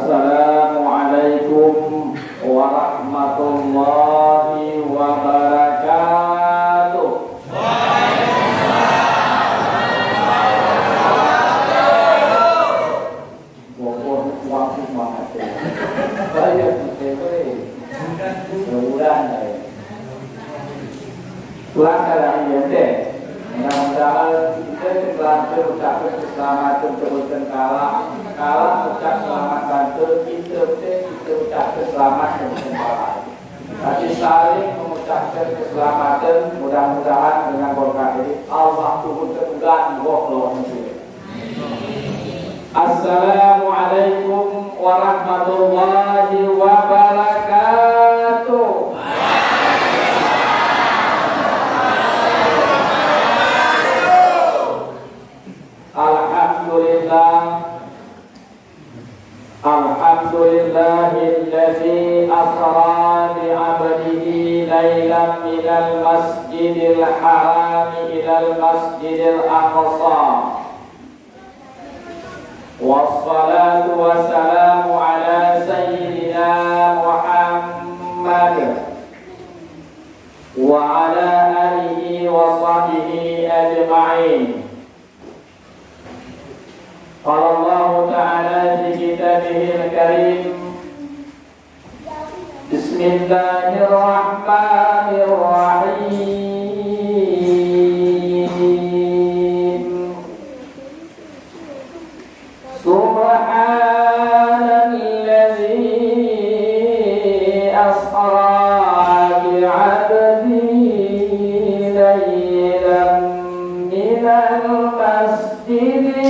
Assalamualaikum warahmatullahi wabarakatuh. Pulang dari ente, mudah-mudahan kita setelah berucapkan keselamatan teruskan kalah ucap selamat bantu kita ucapkan selamat teruskan kalah. Tapi saling mengucapkan keselamatan, mudah-mudahan dengan berkat ini Allah turun kemudahan Allah nanti. Assalamualaikum warahmatullahi wabarakatuh. Alhamdulillahilladzi asra bi 'abdihi lailan minal masjidil haram ilal masjidil aqsa. Wassalatu wassalamu ala sayyidina Muhammad wa ala alihi wa sahbihi ajma'in. Qala Allah Ta'ala fi kitabihil karim. Bismillahirrahmanirrahim. Subhanalladzi asra bi'abdihi laylan minal masjidil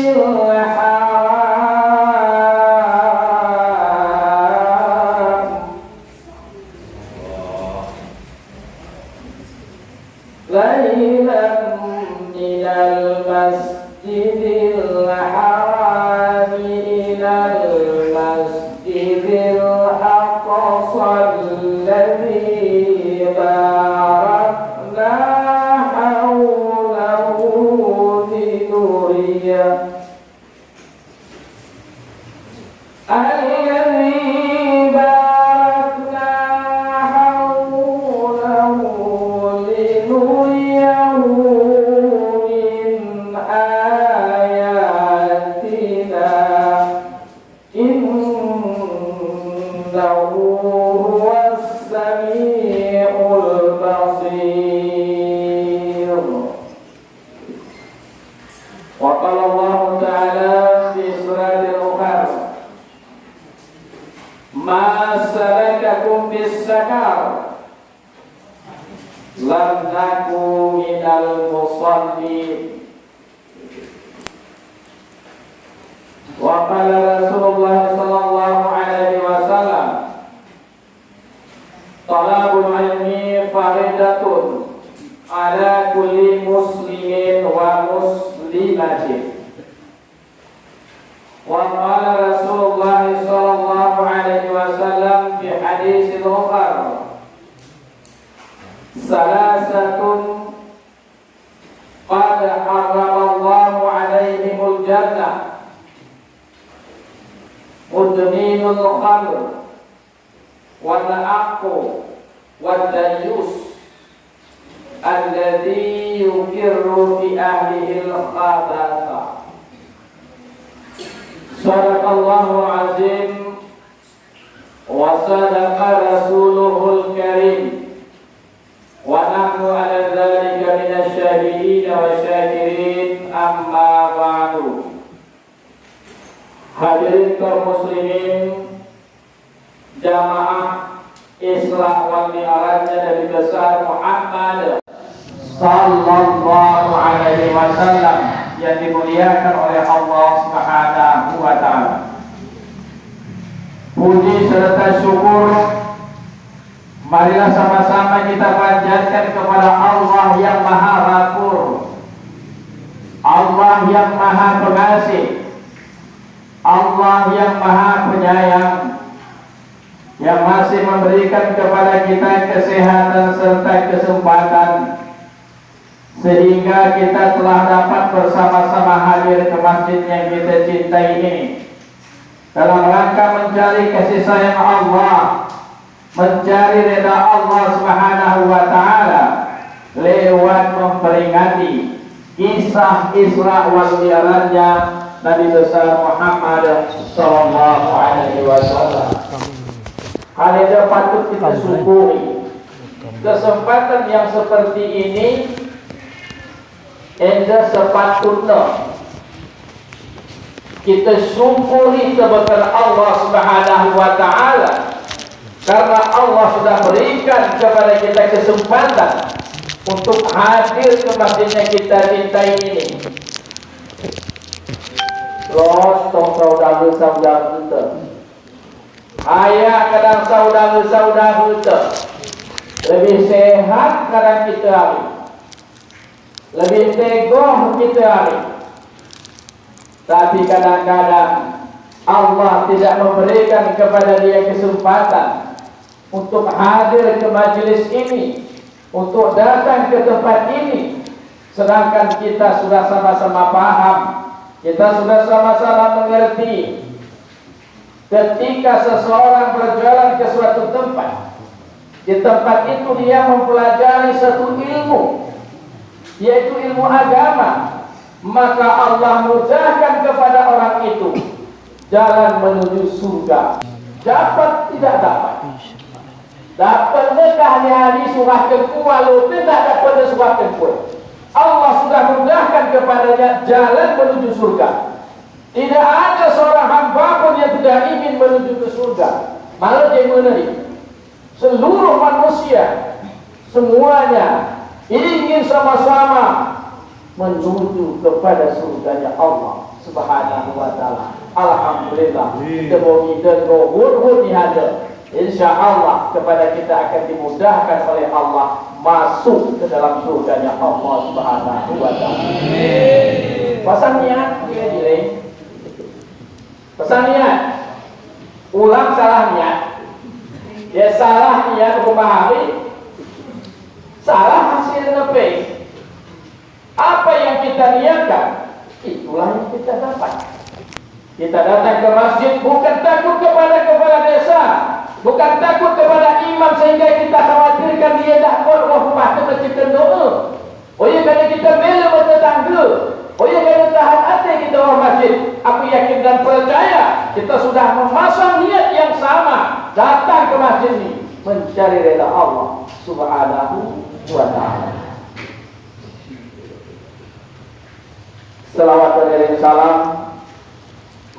Hadirin kaum muslimin, jamaah Islah wal Mi'rajnya Nabi besar Muhammad sallallahu alaihi wasallam yang dimuliakan oleh Allah Subhanahu wa taala. Puji serta syukur marilah sama-sama kita panjatkan kepada Allah yang Maha Ghafur, Allah yang Maha Pengasih, Allah yang Maha Penyayang, yang masih memberikan kepada kita kesehatan serta kesempatan sehingga kita telah dapat bersama-sama hadir ke masjid yang kita cintai ini dalam rangka mencari kasih sayang Allah, mencari reda Allah Subhanahu wa taala lewat memperingati kisah Isra wal Mi'rajnya Nabi besar Muhammad sallallahu alaihi wasallam. Hal itu patut kita syukuri. Kesempatan yang seperti ini enda sepatutnya kita syukuri kepada Allah Subhanahu wa taala, karena Allah sudah berikan kepada kita kesempatan untuk hadir ke masjidnya kita cintai ini. Terus saudara-saudara kita, ayah kadang saudara-saudara kita lebih sehat kadang kita hari, lebih teguh kita hari. Tapi kadang-kadang Allah tidak memberikan kepada dia kesempatan untuk hadir ke majelis ini, untuk datang ke tempat ini. Sedangkan kita sudah sama-sama paham, kita sudah sama-sama mengerti, ketika seseorang berjalan ke suatu tempat, di tempat itu dia mempelajari satu ilmu, yaitu ilmu agama, maka Allah mudahkan kepada orang itu jalan menuju surga. Dapat tidak dapat, dapat nekah hari surah kedua, lalu tidak dapat surah kedua, Allah sudah mudahkan kepadanya jalan menuju surga. Tidak ada seorang hamba pun yang tidak ingin menuju ke surga. Malah dia menarik seluruh manusia, semuanya ingin sama-sama menuju kepada surganya Allah Subhanahu wa taala. Alhamdulillah, kita mau kita hur-hur dihada. Insyaallah kepada kita akan dimudahkan oleh Allah masuk ke dalam surganya Allah Subhanahu wa taala. Pasang niat dia dileng. Pasang niat. Ulang salah niat. Dia salah niat rumah hari, salah hasil nepe. Apa yang kita niatkan, itulah yang kita dapat. Kita datang ke masjid bukan takut kepada kepala desa, bukan takut kepada imam sehingga kita khawatirkan dia dah buat rumah itu kita doa. Oh ya, kerana kita bela bertetangga. Oh ya, kerana tahan hati kita orang masjid. Aku yakin dan percaya kita sudah memasang niat yang sama datang ke masjid ini mencari reda Allah Subhanahu wa taala. Selawat dan salam,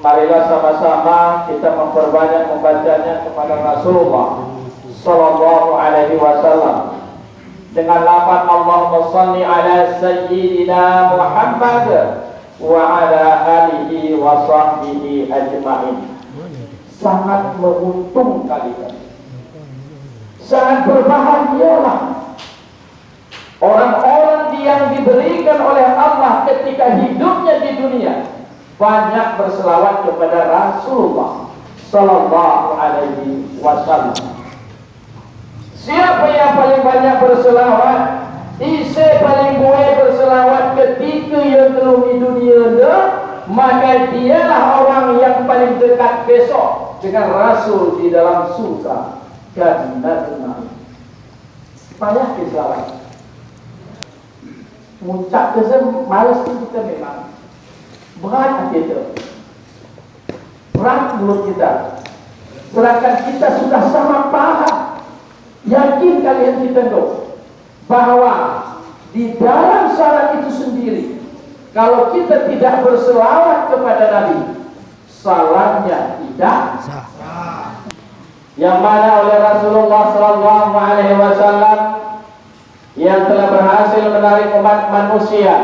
marilah sama-sama kita memperbanyak membacanya kepada Rasulullah sallallahu alaihi wasallam dengan lafaz Allahumma shalli ala sayyidina Muhammad wa ala alihi wa sahbihi ajma'in. Sangat menguntungkan kita, sangat berbahagialah orang-orang yang diberikan oleh Allah ketika hidupnya di dunia banyak berselawat kepada Rasulullah sallallahu alaihi wasallam. Siapa yang paling banyak berselawat, isi paling boleh berselawat ketika yang belum di dunia dah, maka dialah orang yang paling dekat besok dengan Rasul di dalam surga Jannatun. Payah keselawat. Muncak kesem, malas kita memang. Berat kita, berat mulut kita. Sedangkan kita sudah sama paham. Yakin kalian kita tahu bahwa di dalam syarat itu sendiri, kalau kita tidak berselawat kepada Nabi, salatnya tidak sah. Yang mana oleh Rasulullah sallallahu alaihi wasallam yang telah berhasil menarik umat manusia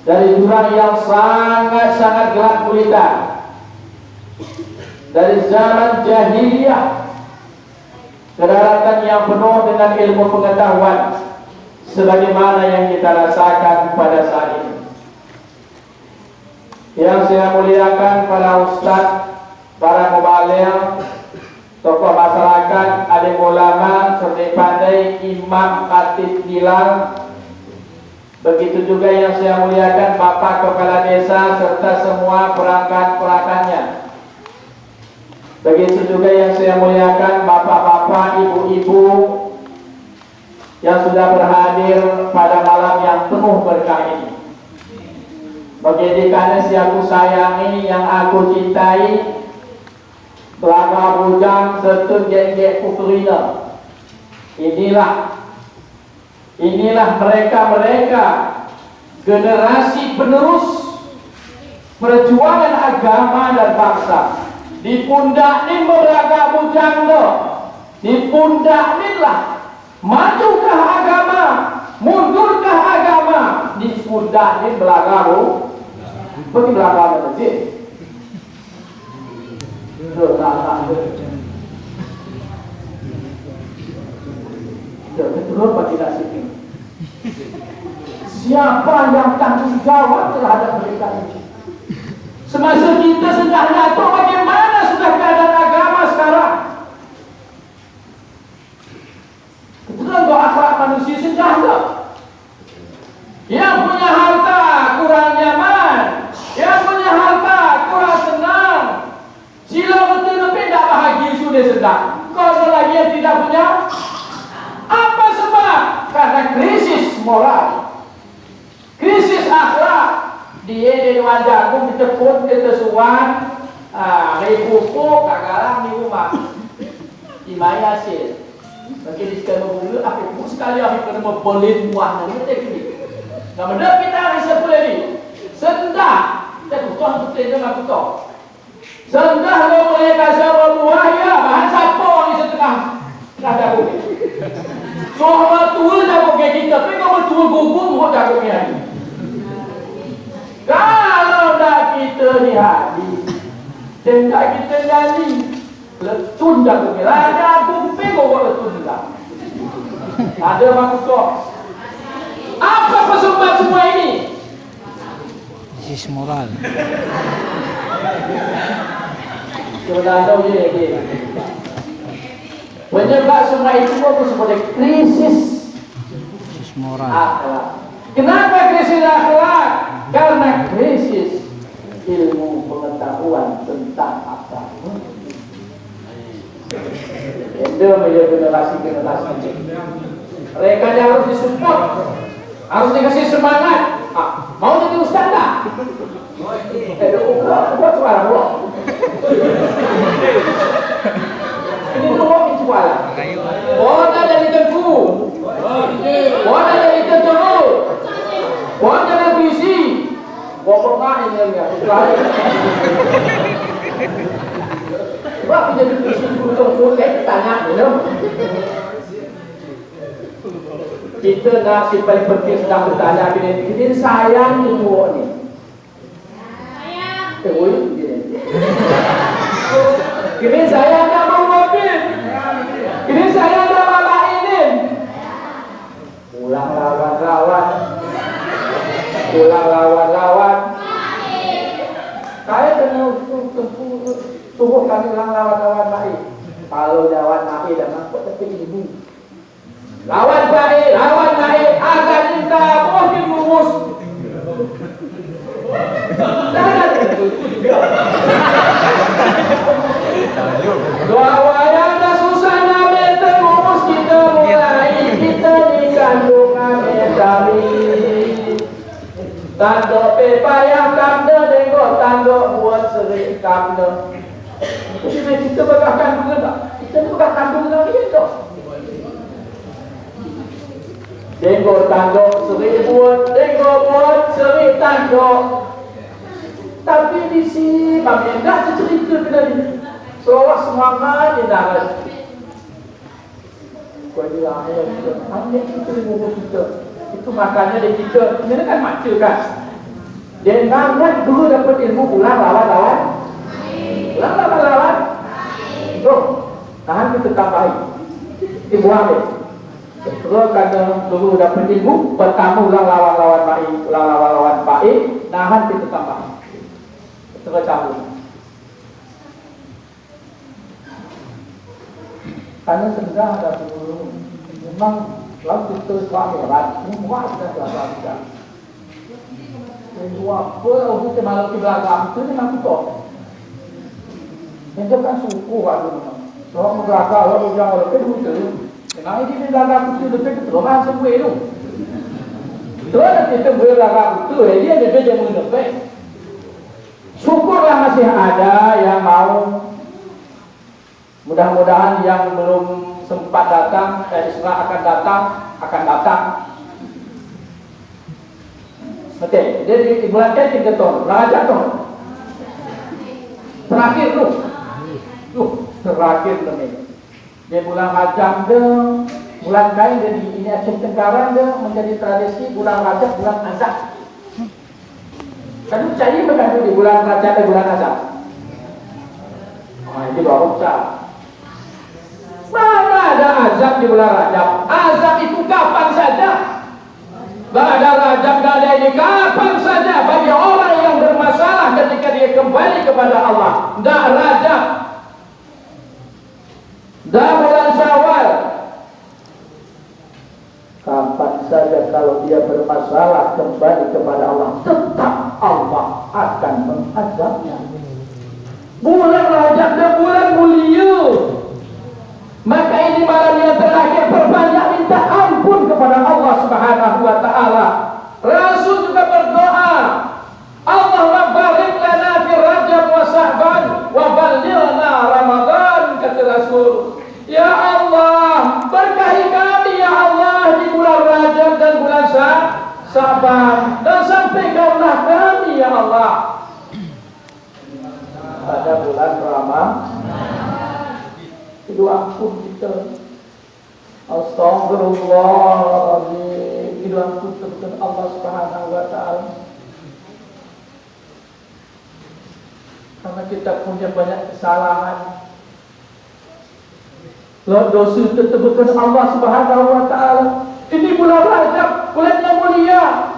dari jurang yang sangat-sangat gelap gulita, dari zaman jahiliyah ke daratan yang penuh dengan ilmu pengetahuan sebagaimana yang kita rasakan pada saat ini. Yang saya muliakan para ustaz, para mubaligh, tokoh masyarakat, alim ulama, serta pandai, imam, khatib, bilal. Begitu juga yang saya muliakan Bapak Kepala Desa serta semua perangkat-perangkatnya, Begitu juga yang saya muliakan bapak-bapak, ibu-ibu yang sudah berhadir pada malam yang penuh berkah ini. Bagaimana si aku sayangi, yang aku cintai, Telaga Bujang serta geng-geng Kufrina. Inilah mereka generasi penerus perjuangan agama dan bangsa. Di pundak ni Telaga Bujang lo, di pundak ni lah majukah agama, mundurkah agama, di pundak ni Telaga Bujang. Pergi belakang masjid. Betul bagi nasib ini. Siapa yang tanggung jawab terhadap mereka ini? Semasa kita sedang jatuh, bagaimana sudah keadaan agama sekarang? Betul kok akhlak manusia sedang tak? Yang punya harta kurang nyaman, yang punya harta kurang senang. Sila betul tapi tak bahagia sudah sedang. Kalau lagi yang tidak punya, apa sebab? Karena krisis moral, krisis akhlak. Dia di wajah aku kita pun kita suan, ribu kagalang di rumah, imai hasil. Mungkin di sekitar mobil, apa pun sekali aku kena membeli buah nanti kita kini. Nama dah kita hari sepuluh ni, sendah. Kita tuan tu tenda aku tu. Sendah lo boleh kasih buah ya, bahan sapo ni setengah. Ada aku. Soal betul dah aku kita, tapi kalau betul gugur, aku dah aku ni. Kalau dah kita ni hati, dan dah kita gali, lecun dah aku. Ada kumpi kau lecun dah. Ada maksud. Apa pesumbang semua ini? Krisis moral. Sudah tahu je lagi. Penyebab semua itu apa sebagai krisis Moral. akhlak. Kenapa krisis akhlak? Karena krisis ilmu pengetahuan tentang agama. Itu menjadi generasi-generasi. Mereka harus disupport, harus dikasih semangat. Mau jadi ustaz tak? Buat suara buat. Ini buat suara. Buat jadi tengku. Buat jadi tentara. Buat jadi polisi. Buat pernah ini enggak? Buat jadi polisi untuk boleh tanya belum? Kita nak si paling penting sedang bertanya ini sayang ni buat ni. Sayang. Kini saya dah mau mobil. Kini saya dah bawa ini. Pulang lawan-lawan. Pulang lawan-lawan. Saya kena suruh kami ulang lawan-lawan baik. Kalau lawan baik dah nampak tapi ibu. Lawan baik, agar kita mungkin lurus. Doa wayang dah susah nabi terus kita mulai, kita dikandungan dari tanda pepayah kamda dengok tanda buat serik kamda. Jadi kita bakal kandungan tak? Kita bakal kandungan lagi tak? Dengok tanduk seri buat, dengok buat seri tanduk. Tapi di sini kami dah cerita tadi. Seolah semangat di dalam. Kau bilang ayat kita ngomong kita. Itu makanya di kita. Ini kan macam kan. Dan banyak dulu dapat ilmu ulang lawan. Itu, tahan kita tambahin. Ibu ambil. Terus kadang dulu dapat ilmu, pertama ulang lawan baik, nahan kita tambah. Terus cabut. Karena sebenarnya ada dulu, memang lalu kita suami berat, semua sudah belajar. Yang dua apa, kita malam di belakang itu memang betul. Itu kan suku waktu itu. Orang belakang, orang yang orang itu. Nah ini di belakang itu dekat itu, orang semua itu. Terus kita belakang itu, dia ada yang mendekat. Syukurlah masih ada yang mau. Mudah-mudahan yang belum sempat datang, Isra akan datang. Oke, jadi di bulan Kecil ke tahun, Rajab tahun. Terakhir terakhir nih. Di bulan Rajab deh, bulan kain jadi ini Aceh Tenggara deh menjadi tradisi bulan Rajab, bulan Azab. Kan cari benar di bulan Rajab dan bulan Azab. Nah, ini baru cah. Mana ada azab di bulan Rajab? Azab itu kapan saja. Gak ada Rajab, gak ada ini, kapan saja bagi orang yang bermasalah ketika dia kembali kepada Allah. Gak Rajab, gak bulan Syawal. Kapan saja kalau dia bermasalah kembali kepada Allah, tetap Allah akan mengazabnya. Bulan Rajab dan bulan mulia. Maka ini malam yang terakhir perbanyak minta ampun kepada Allah Subhanahu wa taala. Rasul juga berdoa, Allahumma barik lana fi Rajab wa Sya'ban wa ballighna Ramadan, kata Rasul. Ya Allah, berkahi kami ya Allah di bulan Rajab dan bulan Sya'ban, dan sampaikanlah kami ya Allah pada bulan Ramadan. Itu ampun kita. Astagfirullahaladzim. Itu ampun kepada Allah Subhanahu wa taala. Karena kita punya banyak kesalahan. Lalu dosa tersebut Allah Subhanahu wa taala. Ini bulan Rajab, bulan yang mulia.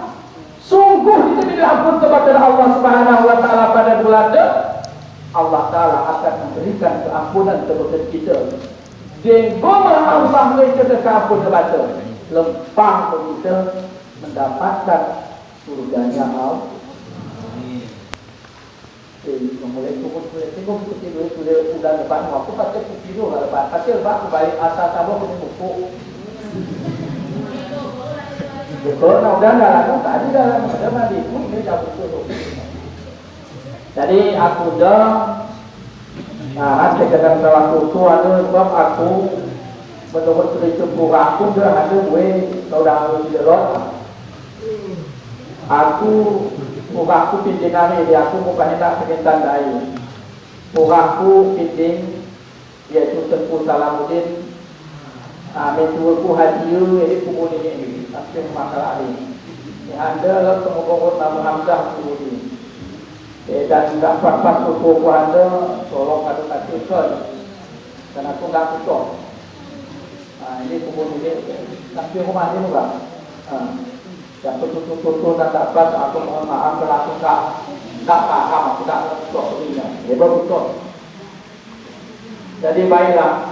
Sungguh kita tidak ampun kepada Allah Subhanahu wa taala pada bulan ini. Allah Ta'ala akan memberikan keampunan kepada kita. Dengolah Allah mereka keampunan kepada lempang kita mendapatkan surganya Allah. Mulai tunggu tidur bulan depan. Aku pasti tidur bulan depan. Pasti lepas balik asal tambah punya buku. Betul, nah udah dalam tadi dalam ada mandi pun dia cabut dulu. Jadi aku dah sekedar salah kutu ada sebab aku menurut cerita aku dah ada gue saudara di dalam aku pimpinan ini aku bukan nak pengintan lain aku pimpin yaitu Tengku Salamuddin mentuaku hadiah jadi kumul ini tapi masalah ini ada semoga nama Hamzah kumul dan tidak pas kuku anda tolong kata kan dan aku nggak tutup. Ini kubur ini tapi aku mandi juga. Yang betul dan tak pas aku mohon maaf kalau aku nggak paham, aku nggak tutup ini. Hebat tutup. Jadi baiklah,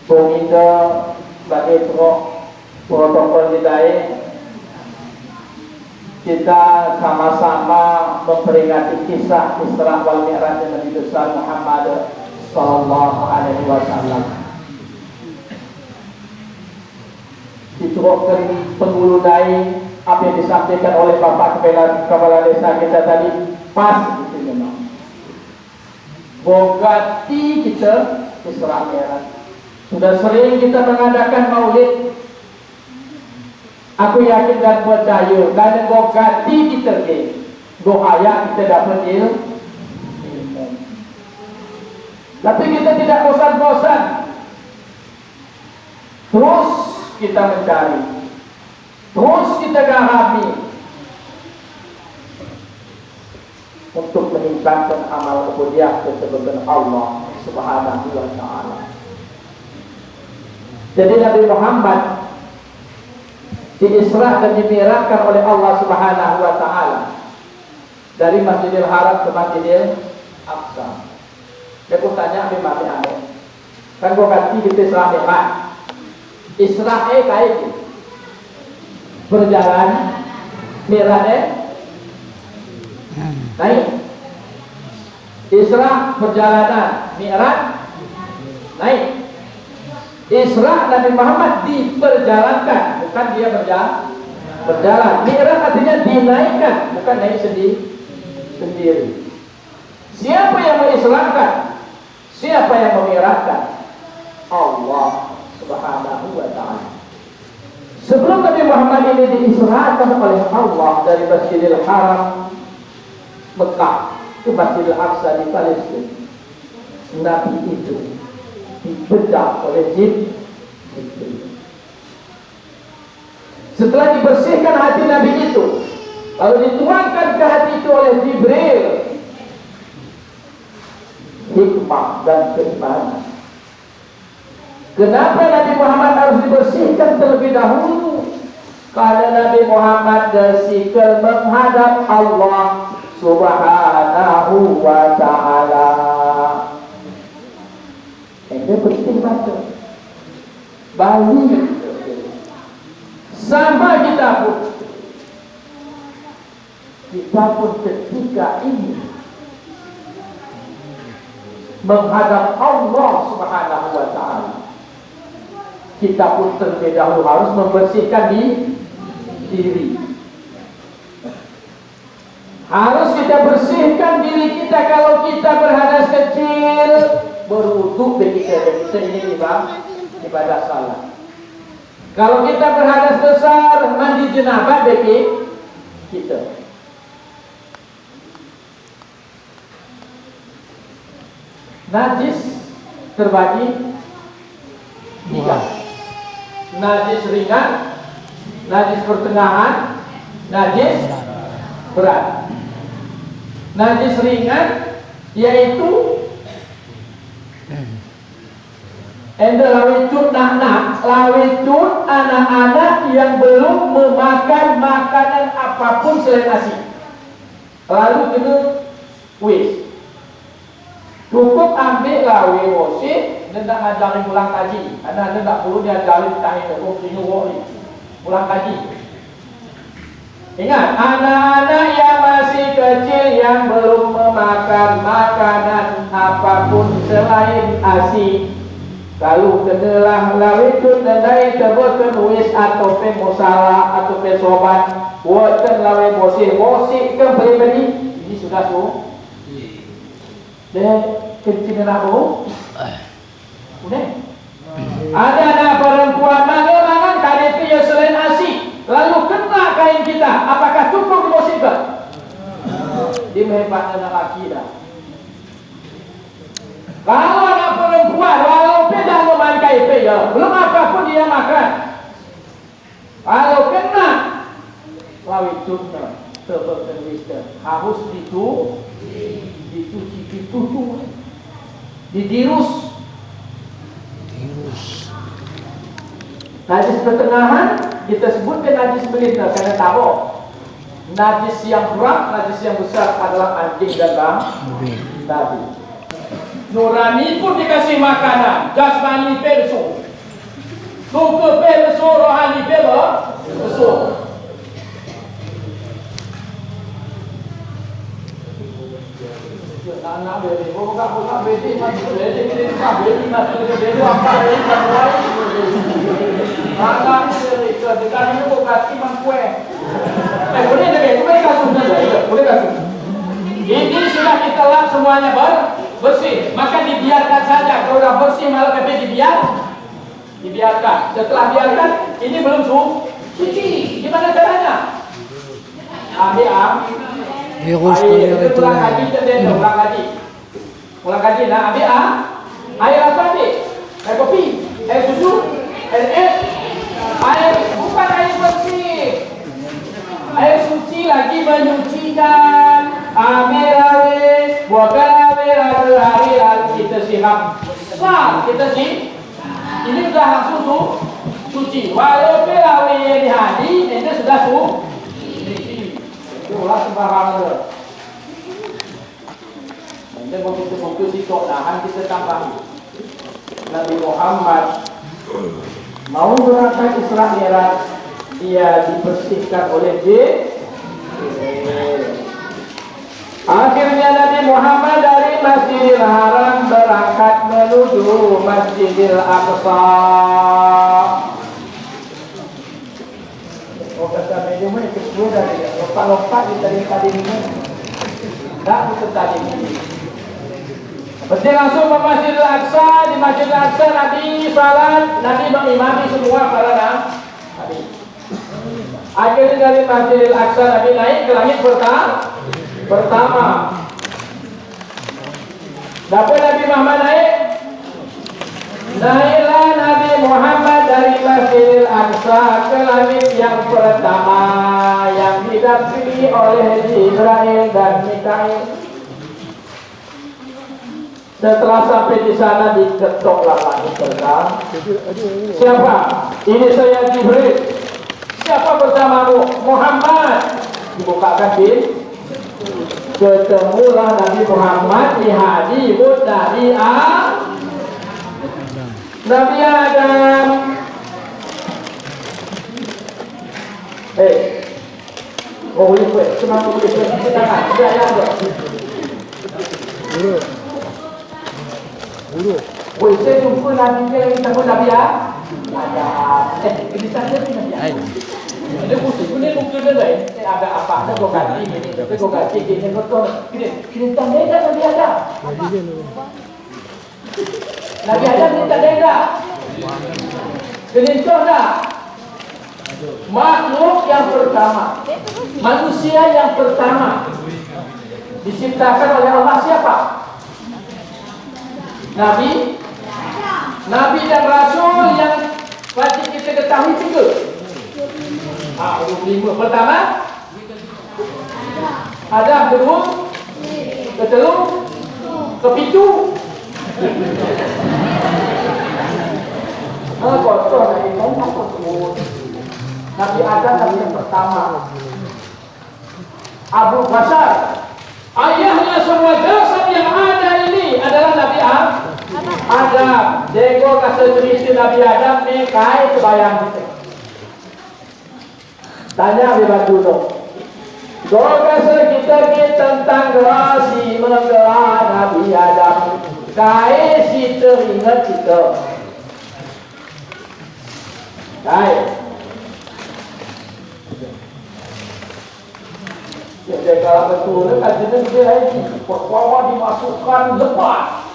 peminta sebagai protokol hidayah. Kita sama-sama memperingati kisah Isra wal Mi'raj Nabi besar Muhammad sallallahu alaihi wasallam. Diturunkan penghulu dai apa yang disampaikan oleh Bapak Kepala Desa kita tadi pas itu memang. Bogati kita Isra Mi'raj. Sudah sering kita mengadakan maulid. Aku yakin dan percaya karena bogati kita ke doa kita dapat ilmu. Tapi kita tidak bosan-bosan. Terus kita mencari. Terus kita garami untuk meningkatkan amal ubudiyah kepada Allah Subhanahu wa taala. Jadi Nabi Muhammad diisra dan dimi'rajkan oleh Allah Subhanahu wa taala dari Masjidil Haram ke Masjidil Aqsa. Aku tanya di mana anda? Kan gua ganti di Isra Mi'raj. Isra kayak berjalan, Mi'raj naik. Isra perjalanan, Mi'raj naik. Isra Nabi Muhammad diperjalankan, bukan dia berjalan. Mi'raj artinya dinaikkan, bukan naik sendiri. Siapa yang mengisrakan? Siapa yang memi'rajkan? Allah Subhanahu wa ta'ala. Sebelum Nabi Muhammad ini diisrakan oleh Allah dari Masjidil Haram Mekah ke Masjidil Aqsa di Palestina, Nabi itu dibedah oleh jin. Setelah dibersihkan hati Nabi itu, lalu dituangkan ke hati itu oleh Jibril hikmah dan keimanan. Kenapa Nabi Muhammad harus dibersihkan terlebih dahulu? Karena Nabi Muhammad bersikap menghadap Allah Subhanahu wa ta'ala. Ini penting banget. Balik sama kita pun ketika ini menghadap Allah Subhanahu wa ta'ala, kita pun terlebih dahulu harus membersihkan diri. Harus kita bersihkan diri kita. Kalau kita berhadas kecil, berwudu kita ini ibadah salat. Kalau kita berhadas besar, mandi jenabah bagi kita. Najis terbagi 3. Najis ringan, najis pertengahan, najis berat. Najis ringan yaitu lawicun anak-anak yang belum memakan makanan apapun selain nasi. Lalu kena wis. Cukup ambil lawi wasi dan tak ngajarin pulang kaji. Anda tak perlu diajarin tahin pulang kaji. Ingat, anak-anak yang masih kecil yang belum memakan makanan apapun selain ASI, kalau kenalah lawitun dan dari terbutkan wis atau musala atau sobat buatkan lawi bosi ke beri ini sudah tu dan kecil aku udah ada anak perempuan mangan kain itu ya selain ASI, lalu kena kain kita, apakah cukup musibah? Dia menghebatkan anak laki dah. Kalau anak perempuan walaupun dah memakai ya, belum apapun dia makan. Kalau kena lawitun terberwisda harus dicuci, didirus. Najis pertengahan kita sebutkan najis melintas karena tahu najis yang berat, najis yang besar adalah anjing dan babi. Nurani pun dikasih makanan, jasmani perso, suku perso, rohani perso. Anak beri, buka beri masuk beri, beri masuk beri apa beri mulai. Anak beri ketika ini buka timang kue. Boleh deh, boleh kasih. Ini sudah kita lap semuanya bersih, maka dibiarkan saja. Kalau sudah bersih malah tapi dibiarkan. Setelah biarkan, ini belum suci. Gimana caranya? Virus itu ulang kaji. Nah, air apa nih? Air kopi, air susu, air es, air bukan air bersih, air suci lagi menyucikan. Amirawe, bukan hari kita siap, kita sih. Ini sudah langsung suci. Walaupun lawe yang dihadi, ini sudah suci. Itulah sembarangan. Nanti begitu sikap nahan kita tambah. Nabi Muhammad mau berangkat Isra Mi'raj, dia dibersihkan oleh Jibril. Akhirnya Nabi Muhammad dari Masjidil Haram berangkat menuju Masjidil Aqsa. Oh kata medium ini kedua dari lompat-lompat di tadi ini. Tak itu tadi ini. Berarti langsung ke Masjidil Aqsa. Di Masjidil Aqsa Nabi salat, Nabi mengimami semua para nabi. Akhirnya dari Masjidil Aqsa Nabi naik ke langit pertama. Dapat Nabi Muhammad naik? Naiklah Nabi Muhammad dari Masjidil Aqsa ke langit yang pertama yang didampingi oleh Jibril dan Mikail. Setelah sampai di sana diketoklah langit pertama. Siapa? Ini saya Jibril. Siapa bersamamu? Muhammad. Dibukakan pintu. Ketemulah Nabi Muhammad di hadimut Nabi Adam. Oh boleh cuma boleh tangan tidak ada. Guru. Boleh saya jumpa Nabi yang ketemu Nabi ada. Ini saja Nabi. Ini pusing, ini mungkin ada agak apa? Ada kau ganti ini, tapi kau ganti ini betul. Kini tanda dah Nabi Adam. Nabi Adam ni tanda dah. Kini dah. Makhluk yang pertama, manusia yang pertama diciptakan oleh Allah siapa? Nabi dan Rasul yang wajib kita ketahui tiga. 25. Pertama Adam, kedua ketiga kepitu. Kotor dari Nabi Adam Nabi yang pertama. Abu Basar, ayahnya semua jasad yang ada ini adalah Nabi Adam. Jego kasih cerita Nabi Adam ni kai kebayang kita. Tanya bebas dulu. Doa kita tentang gerasi menggelar Nabi Adam. Kai si teringat kita. Kai. Jadi kalau betul kan jenis dia lagi. Pertama dimasukkan lepas.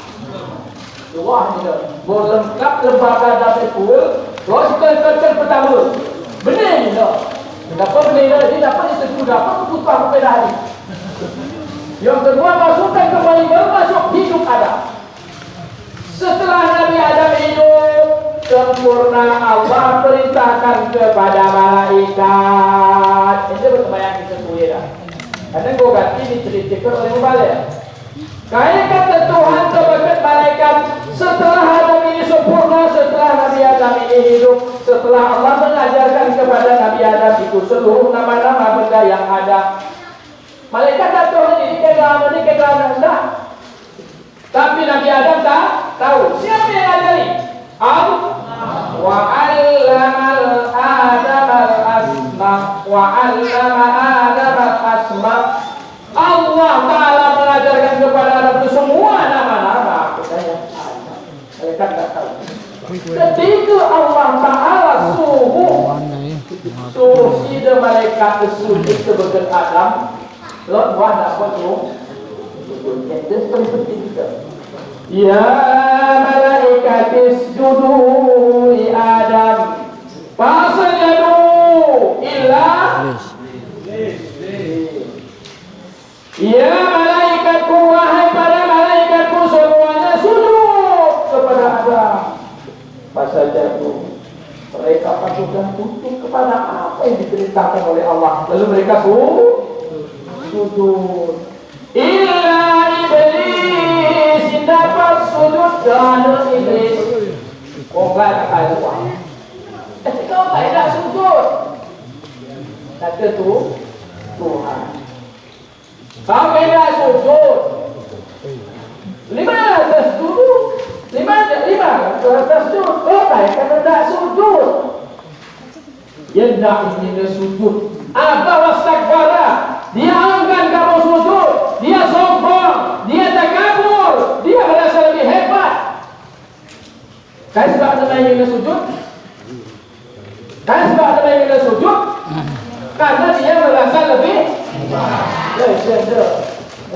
Luah ni dah. Berlengkap lembaga dapat full. Terus kita pertama. Benar ni dah. Kenapa benda ini dapat itu dapat kebutuhan pada hari. Yang kedua masukkan kembali bermasuk hidup Adam. Setelah Nabi Adam hidup sempurna, Allah perintahkan kepada malaikat. Ini bertemayang kita kuih dah. Karena gua ganti diceritakan oleh Mubalik. Kaya kata Tuhan kepada malaikat, setelah Adam ini sempurna, setelah Nabi Adam ini hidup, setelah Allah mengajarkan kepada Nabi Adam itu seluruh nama-nama benda yang ada, malaikat tak tahu ini kegelapan enggak. Tapi Nabi Adam tak tahu. Siapa yang ajari? Wa 'allamal Adama al-asma wa 'allama Adama al-asma. Allah Ta'ala mengajarkan kepada Adam itu semua nama-nama. Malaikat tak tahu. Ketika Allah Ta'ala suruh sida malaikat sujud kepada Adam, Lot buat apa tu? Itu paling penting kita. Ya malaikat isjudu li Adam fasajadu illa ya malaikatku, wahai para malaikatku semuanya sujud kepada Adam. Fasajadu, mereka patuh dan tunduk kepada apa yang diperintahkan oleh Allah. Lalu mereka sujud. Illa iblis, dapat sujud kerana iblis. Kau tak ada uang. Kau tak ada sujud. Kata tu Tuhan. Kau tidak sujud. Lima tersujud. Lima tersujud. Kau tak sujud. Dia nak ini sujud. Apa wastakbara? Dia enggan kamu sujud. Dia sombong. Dia takabur. Kan sebab ada yang sujud? Kan sebab ada yang sujud? Karena dia merasa lebih itu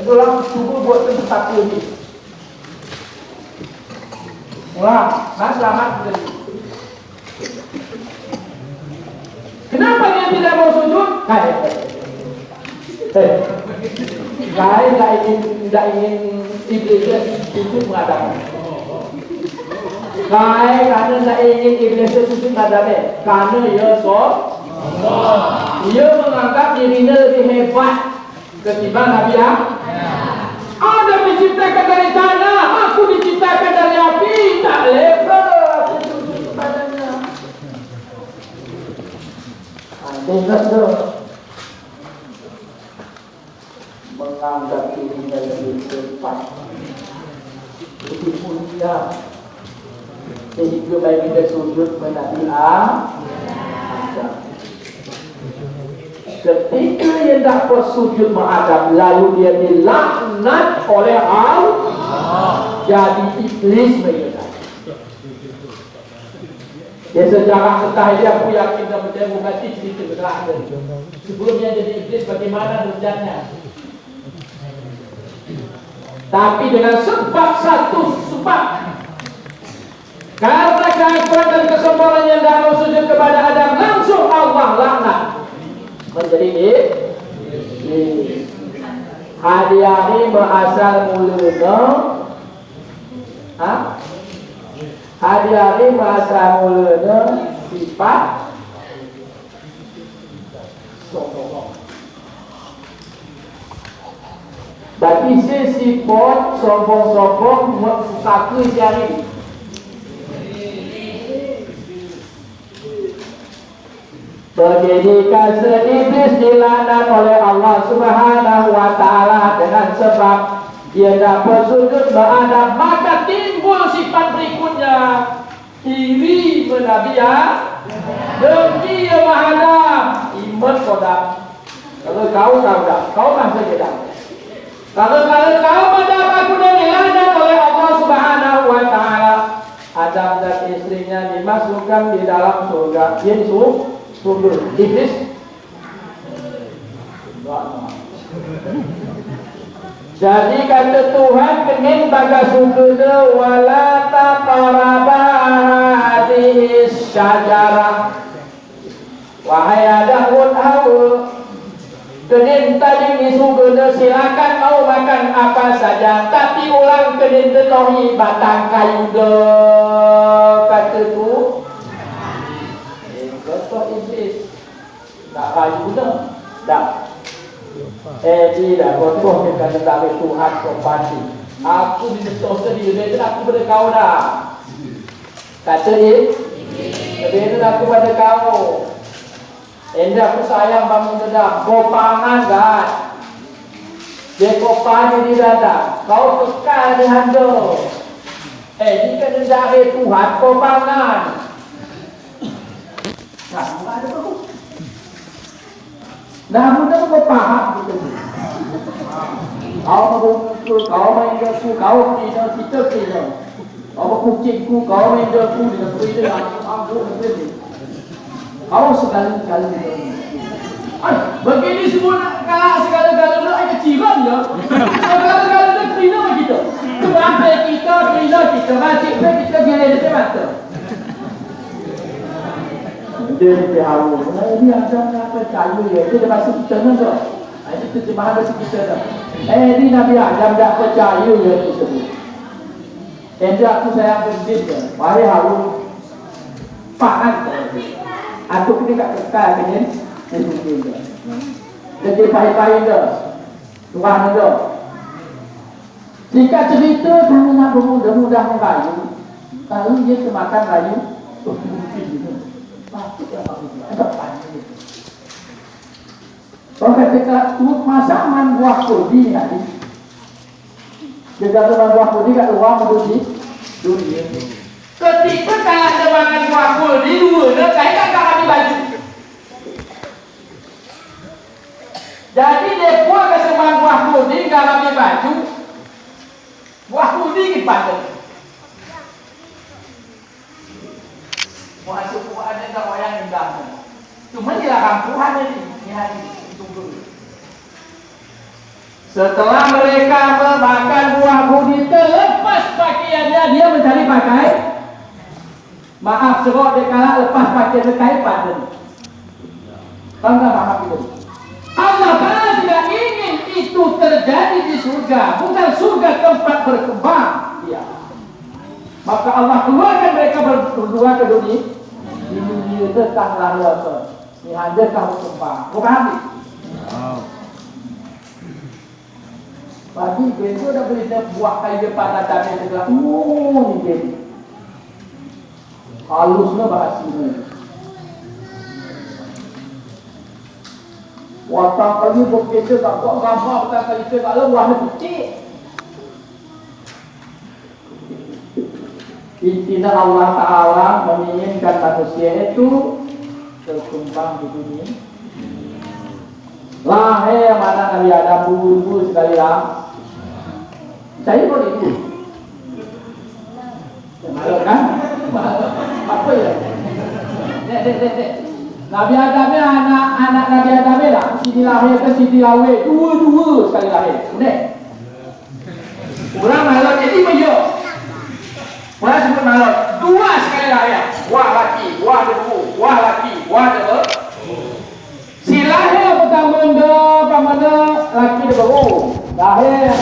orang subuh buat tentu satu ini. Wah, nah selamat tadi. Kenapa dia tidak mau sujud? Saya tidak ingin iblis sujud menghadap. Karena tidak ingin iblis sujud menghadap. Karena dia menganggap dirinya lebih hebat ketimbang Nabi Adam. Adam diciptakan dari tanah, aku diciptakan dari api, tak level aku sujud kepadanya. Dengar tu menganggap dirinya lebih hebat, lebih mulia, sehingga bagi dia sujud Nabi Adam. Ketika dia tak bersujud menghadap, lalu dia dilaknat oleh Allah, jadi iblis mereka. Ya sejarah setelah dia aku yakin dan percaya bukan cerita berlaku. Sebelumnya jadi iblis bagaimana derajatnya. Tapi dengan satu sebab, karena keangkuhan dan kesombongan yang tidak mau sujud kepada Adam, langsung Allah laknat menjadi hari-hari berasal mulanya. Hari-hari berasal mulanya sifat sombong. Bagi sifat sombong-sombong satu jari. Begini kasar iblis dilaknat oleh Allah Subhanahu wa Ta'ala dengan sebab dia tidak bersujud menghadap, maka timbul sifat berikutnya, iri menabiah, dengki menghadap, iman kodam. Kalau kau dah, kau masih tidak. Kalau kau mendapat aku dilaknat oleh Allah Subhanahu wa Ta'ala, Adam dan istrinya dimasukkan di dalam surga. Yesus sungguh iblis. Jadi kata Tuhan kening baga surga wala taqraba hadhihi syajarah. Wahai Adam kening tadi di surga silakan mau makan apa saja, tapi ulang kening tetohi batang kayu de kata tu. Kata iblis tak kayu dah. Dah. Tidak, kotor kita tak boleh Tuhan kompati. Aku didetok sendiri, dia aku pada kau dah. Kata dia, dia aku pada kau. Aku sayang bangun dah. Kau pangan kan? Dia kau pangan di dada. Kau kekal di handal. Jika dia dari Tuhan, kau pangan. Nah, bukan ada apa. Dah mudah kau faham gitu. Kau main aku, kau kita. Kau kucingku, kau main aku dengan kita aku nanti. Kau sekali-kali. Begini semua kalau segala-gala nak kecilan ya. Segala-gala nak kena begitu. Sebab kita macam kita gila dia mata. Dia tahu, dia ada percaya dia. Dia masuk kita tu. Ini terjemahan bahasa kita tu. Ini Nabi Adam tak percaya dia tersebut. Dia aku sayang berdiri. Mari haru pangan. Aku kena kat kekal ni. Jadi pahit-pahit dia. Tuhan dia. Jika cerita kalau nak bermudah-mudah kayu, kalau dia kemakan kayu, mungkin dia. Kalau ketika masakan buah kurdi tadi, jika teman buah kurdi kat luar menduduki dunia. Ketika tak ada makan buah kurdi dua, saya tak ambil baju. Jadi dia buat kesemuan buah kurdi tak ambil baju, buah kurdi dipakai. Masuk buat ada tak wayang gendang. Cuma di kampuhan ini hari tunggu. Setelah mereka memakan buah budi terlepas pakaiannya, dia mencari pakai. Maaf, serok dia kalah lepas pakaian kain pada. Bangga maaf itu. Allah Ta'ala tidak ingin itu terjadi di surga. Bukan surga tempat berkembang. Ya. Maka Allah keluarkan mereka berdua ke dunia. Di dunia tentang lahir apa? Ini hanya kamu kembang. Bukan habis. Pagi besok dah beli buah kayu pada tanah sebelah. Ni dia. Halusnya bahasa ini. Watang kayu bekerja tak buat gambar, watang kayu tak ada buahnya kecil. Intinya Allah Ta'ala menginginkan manusia itu berkembang di dunia. Lahir mana Nabi Adam buru-buru sekali lah. Saya pun itu. Malu kan? Apa ya? Dek. Nabi Adamnya anak Nabi Adamnya lah. Sini lahir ke sini lahir. Dua sekali lahir. Dek. Orang malu jadi mayu. Orang sebut malu. Dua sekali lahir. Wah laki, wah debu, wah laki, wah debu. Si lahir pertama laki debu. Lahir.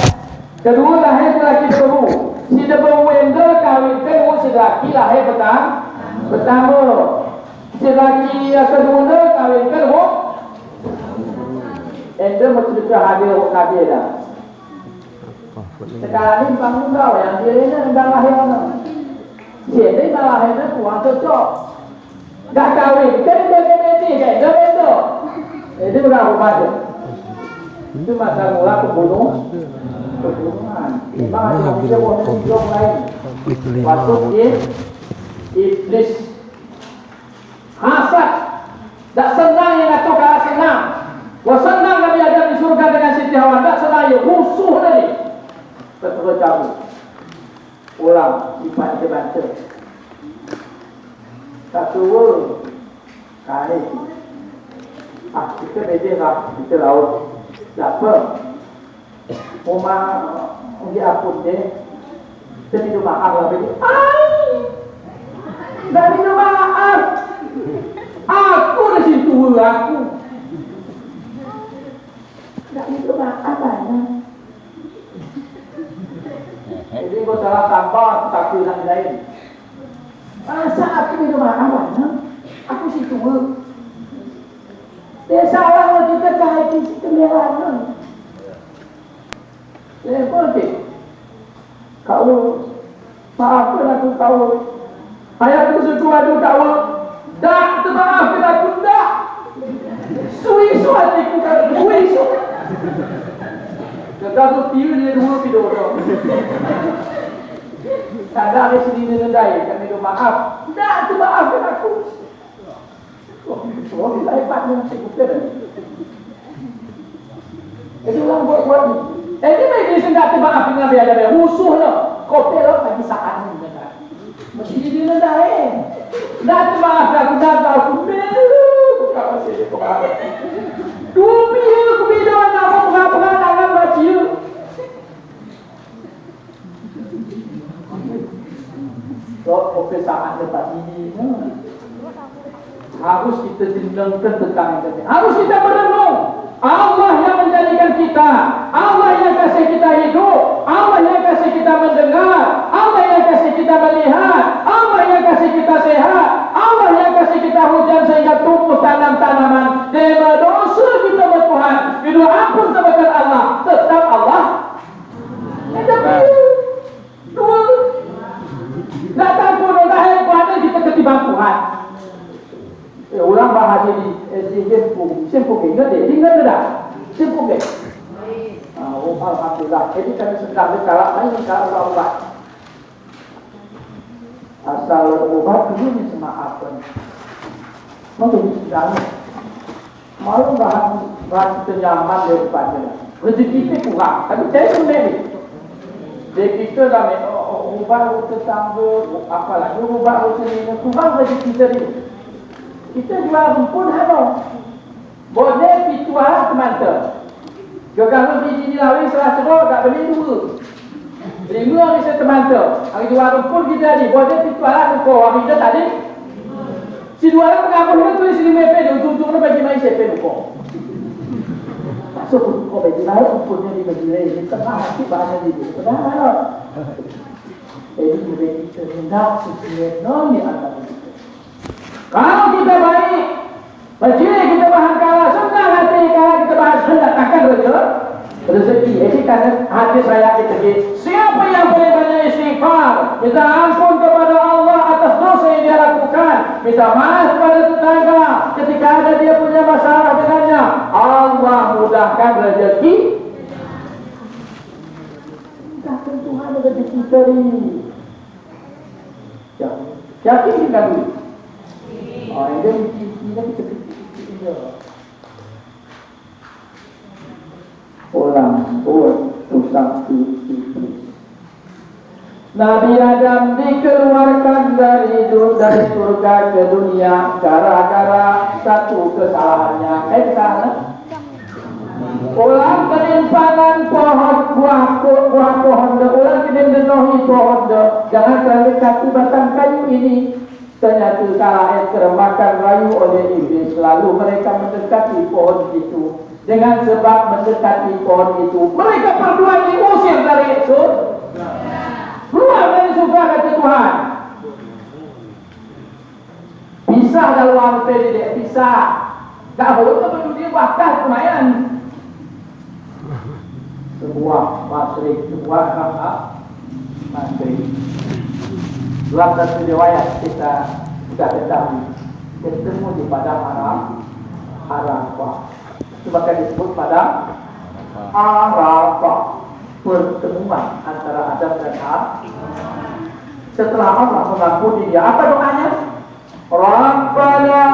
Kedua lahir laki debu. Si debu wenda kawin kedua si laki lahir pertama. Si laki kedua kawin kedua. Enda mesti hadir hadir dah. Sekarang ni bangun kau yang dia ni dah lahir mana? Dia ni dah lahir ni kuat cocok. Dah kawin, kan dia mesti kan, dia benda. Itu berapa macam? Itu masa mula kebunuhan. Bagaimana dia boleh hidup lain? Waktu dia iblis hasad, tak senang yang atau kalah senang. Wah senang Nabi Adam di surga dengan Siti Hawa, tak senang ya musuh tadi. Betul kamu. Ulang dibaca. Satu kali. Kita beda lah, kita laut. Siapa? Rumah dia apun dia. Dia minum maaf lah beda. Dah minum maaf. Aku dah situ aku. Dah minum maaf banyak. Jadi kau salah tambah satu nak lain. Masa aku minum maaf banyak. Aku situ. Dia salah kita cahaya di situ merah. Dia boleh. Kau maafkan aku kau. Ayatku setua tu kau. Dah termaafkan aku dah. Suisu hatiku kan. Suisu. Kalau tu tiu dia dua video tu. Tanda ada sini nendai. Kami tu maaf. Dah termaafkan aku. Oh, kita hebat dengan sekuter. Itu orang buat ni. Ini mereka sendak termaaf dengan dia ada musuh lah. Kopi lah bagi saat ni. Mesti dia nendai. Dah termaaf aku dah tahu. Melu. Kau masih dia kau. Dupi aku video nama pengaparan tangan baca. Kau kopi saat lepas ini. Harus kita tindakan tentang ini. Harus kita merenung. Allah yang menjadikan kita. Allah yang kasih kita hidup. Allah yang kasih kita mendengar. Allah yang kasih kita melihat. Allah yang kasih kita sehat. Allah yang kasih kita hujan sehingga tumbuh tanam-tanaman. Dia berdosa kita bertuhan. Itu ampun kepada Allah. Tetap Allah. Dua. Datang pun dah pada kita ketimbang Tuhan. Orang bahasa di simpul ingat deh, ingat dah, simpul deh. Alhamdulillah. Jadi kami sedang berkalak lain kalau ubat. Asal ubat ini semaafkan. Mungkin sedang malu bahan kenyaman daripada rezeki kita kurang. Tapi saya pun ni. Jadi kita dah ubah tetangga, apalagi ubah sendiri, kurang bagi kita ni. Kita jual rumput apa? Boleh pituah teman-teman. Kalau biji ni lawi salah cerok, tak beli dua. Beli dua hari teman-teman. Hari jual rumput kita ni, boleh pituah lah rumput. Hari kita tadi. Si dua orang mengaku dia tulis di MP, di ujung-ujung dia bagi main CP rumput. Masuk rumput bagi main, rumputnya di bagi main. Di tengah hati bahasa dia. Padahal mana? Jadi boleh kita hendak sesuai ni antara kita. Kalau kita baik, berjaya kita bahan kalah, senang hati kalau kita bahan hendak takkan rezeki. Jadi karena hati saya kita siapa yang boleh banyak istighfar, minta ampun kepada Allah atas dosa yang dia lakukan, minta maaf kepada tetangga ketika ada dia punya masalah dengannya, Allah mudahkan rezeki. Takkan Tuhan rezeki kita ni. Yakin kita dulu. Ini kita fikir. Orang satu iblis. Nabi Adam dikeluarkan dari surga ke dunia gara-gara satu kesalahannya. Kesalahan. Orang penyimpanan buah pohon, orang mendengahi pohon, jangan terlalu dekati batang kayu ini. Ternyata kala termakan rayu oleh iblis, lalu mereka mendekati pohon itu. Dengan sebab mendekati pohon itu, mereka berdua diusir dari surga. Keluar dari surga kata Tuhan. Pisah dalam warna dia, pisah. Tak boleh kepada dia bakal kemayan. Sebuah masrik, sebuah masrik. Dalam satu riwayat kita sudah ketahui, ketemu di padang Arafah. Maka disebut padang Arafah, pertemuan antara Adam dan Hawa. Setelah Allah mengampuni dia, apa doanya? Rabbana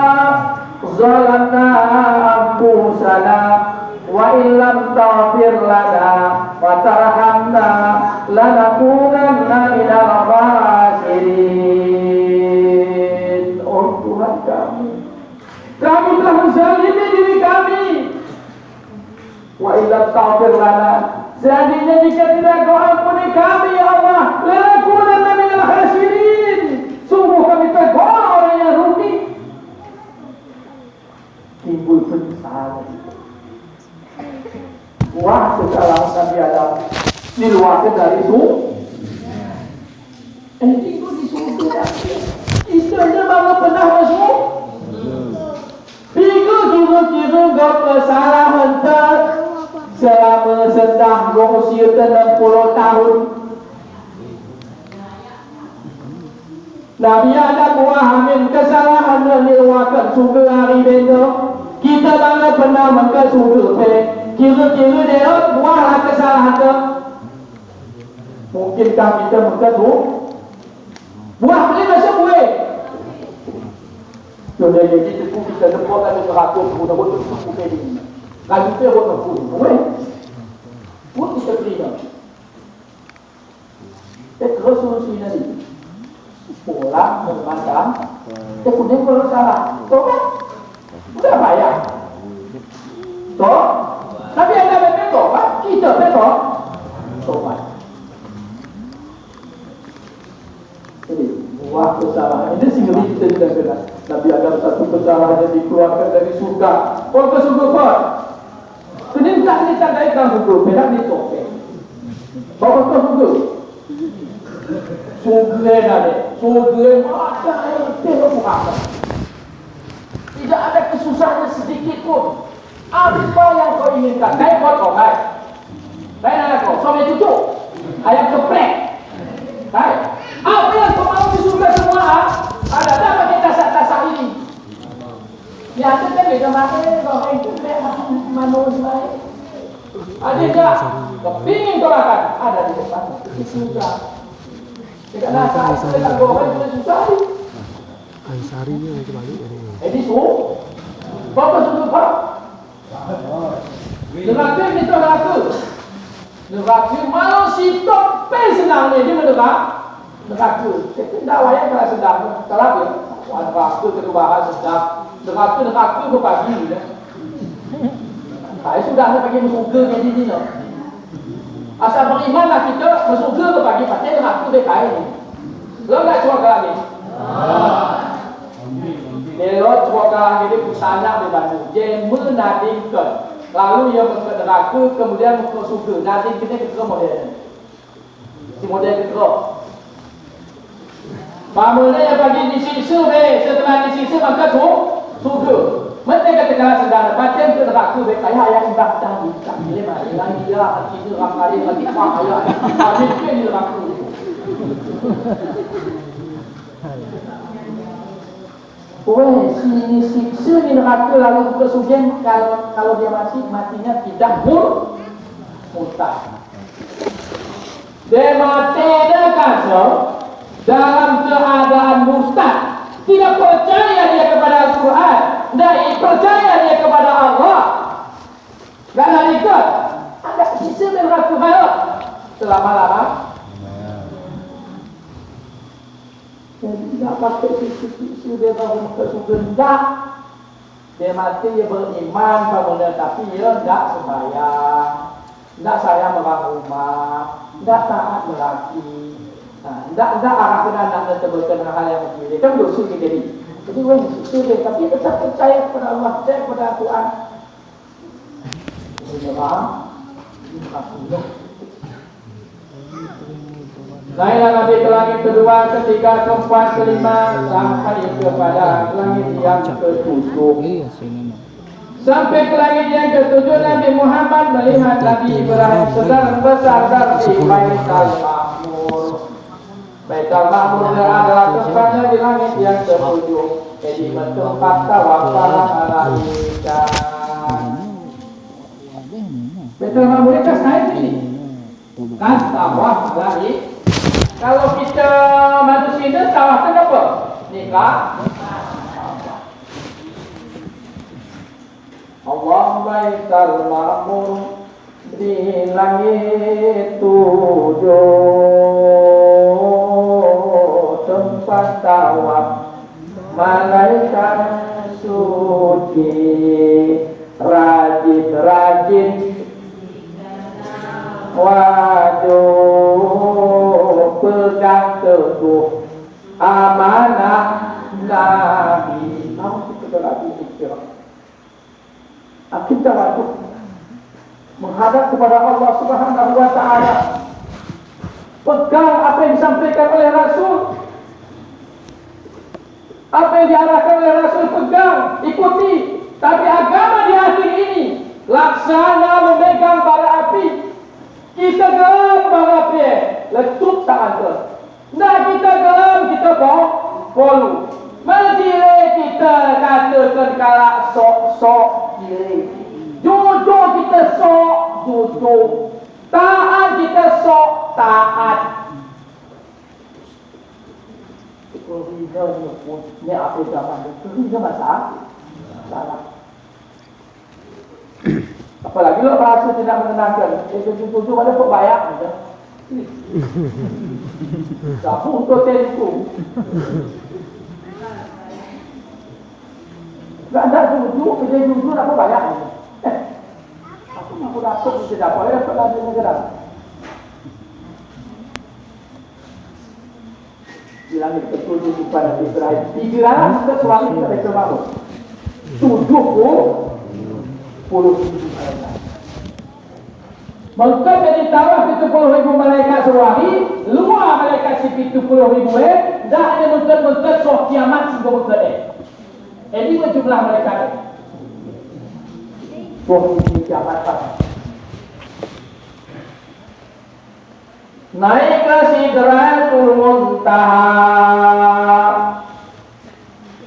zalamna anfusana wa illam taghfir lana wa tarhamna lanakunanna minal khasirin. Oh Tuhan kami telah menzalimi diri kami. Wa illam taghfir lana, seandainya jika tidak kau ampuni kami ya Allah, lanakunanna minal khasirin, sungguh kami tergolong orang yang rugi. Timbul penyesalan. Wah, kesalahan Nabi Adam diluarkan dari itu. Itu di surga. Istilahnya baru pernah masuk. Kira-kira gak kesalahan tak selama sedang berusia 60 tahun. Nabi Adam memahami kesalahan dan diluarkan surga hari besok. Kita bangga pernah ke surga. Kira-kira dia buahlah kesalahan tu. Mungkinkah kita berkata buah boleh masuk boleh. Jadi kita lepaskan itu ratus mudah-mudahan itu bukan ini. Kalau kita buat pun boleh. Buat kita terima. Terus solusi tadi. Pulang memandang. Kemudian kalau salah, tobat. Sudah bayar. Toh. Tapi ada betul tobat, kita betul tobat. Jadi buah kesalahan ini sehingga kita tidak benar. Nabi Adam satu kesalahan yang dikeluarkan dari surga. Kau ke surga kau. Penintah ni tak daikkan surga, benar ni topeng. Bawa ke surga. Surga ada, surga ada yang apa? Tidak ada kesusahan sedikit pun. Apa yang kau inginkan? Naik kau naik. Naik anak kau, suami cucu. Ayam geprek. Naik. Apa yang kau mau di surga semua? Ada apa kita tasak ini? Ya kita kita makan kau itu manusia. Ada tak? Kepingin kau makan? Ada di depan. Di surga. Tidak nak kita goreng itu susah. Sarinya itu balik dari. Jadi so, bapak sudah pak. Neraka kita neraka. Neraka malu si tope senangnya dia mendengar. neraka. Tak wayang kalau sedap. Kalau dia, neraka ketubahan sedap. Neraka berpagi. Saya sudah nak pergi surga ke sini. Asal berimanlah kita surga berpagi. Pasti neraka berkait ni. Lo tak syurga lagi? Kalau syurga lagi dia pusana di Bandung. Dia menandingkan. Lalu ia masuk neraka, kemudian masuk surga. Nanti kita model. Si model kita. Bagaimana yang bagi disiksa setelah disiksa maka surga. Mereka katakan sedang baca ke neraka ayah yang indah tadi. Tak boleh mari lagi dia kita ramai lagi kuat ayah. Habis ke di neraka. Si siksa di neraka lalu ke surga kalau dia matinya tidak murtad. Dia mati dengan dalam keadaan murtad, tidak percaya dia kepada Al-Quran, tidak percaya dia kepada Allah, dan ikut ada siksa di neraka selama-lama. Jadi tidak pakai siksa dia baru ke surga. Tidak. Dia mati dia beriman pada tapi dia tidak sembahyang, tidak sayang orang rumah, tidak taat lelaki. Tidak arah kena nak terberkan hal yang begini. Kan dosa kita ni. Jadi siksa dia tapi tetap percaya kepada Allah, percaya kepada Al-Quran. Ini faham? Ini faham. Naiklah Nabi ke langit kedua, ketiga, keempat, kelima, sampai kepada langit yang ketujuh. Sampai ke langit yang ketujuh, Nabi Muhammad melihat Nabi Ibrahim sedang bersandar di Baitul Ma'mur. Baitul Ma'mur adalah tempatnya di langit yang ketujuh. Jadi tempat tawaf para malaikat. Baitul Ma'mur itu saya ini. Kan tawaf malaikat. Kalau kita manusia tawaf kenapa? Nikah. Allah Baitul Ma'mur di langit tujuh, tempat tawaf malaikat suci, rajin-rajin waduh pegang teguh amanah Nabi. Kita lagi istirahat. Kita wajib menghadap kepada Allah Subhanahu wa Ta'ala. Pegang apa yang disampaikan oleh Rasul, apa yang diarahkan oleh Rasul, pegang, ikuti. Tapi agama di akhir ini laksana memegang bara api. Kita gelam bara api, letup tangan ke. Nah kita gelam, kita polu. Mendiri kita katakan kalak sok-sok diri. Jujur kita sok jujur. Taat kita sok taat. Ini apa zaman itu? Ini masalah. Salah. Apalagi lo bahasa tidak menenangkan. Jujur ada pembayar. Siapa untuk telefon? Tak ada jujur, kita jujur apa banyak ni. Aku nak dapat kita dapat, dapat lagi negara. Bilang itu tujuh kepada Israel. Digelar sesuatu pada kemaru. 70 malaikat. Maka jadi tawaf 70,000 malaikat sehari, luar malaikat 70,000 dah ada mental-mental soh kiamat sehingga mental Jadi jumlah mereka ni. Posisi jabatan. Naik ke Sidratul Muntaha.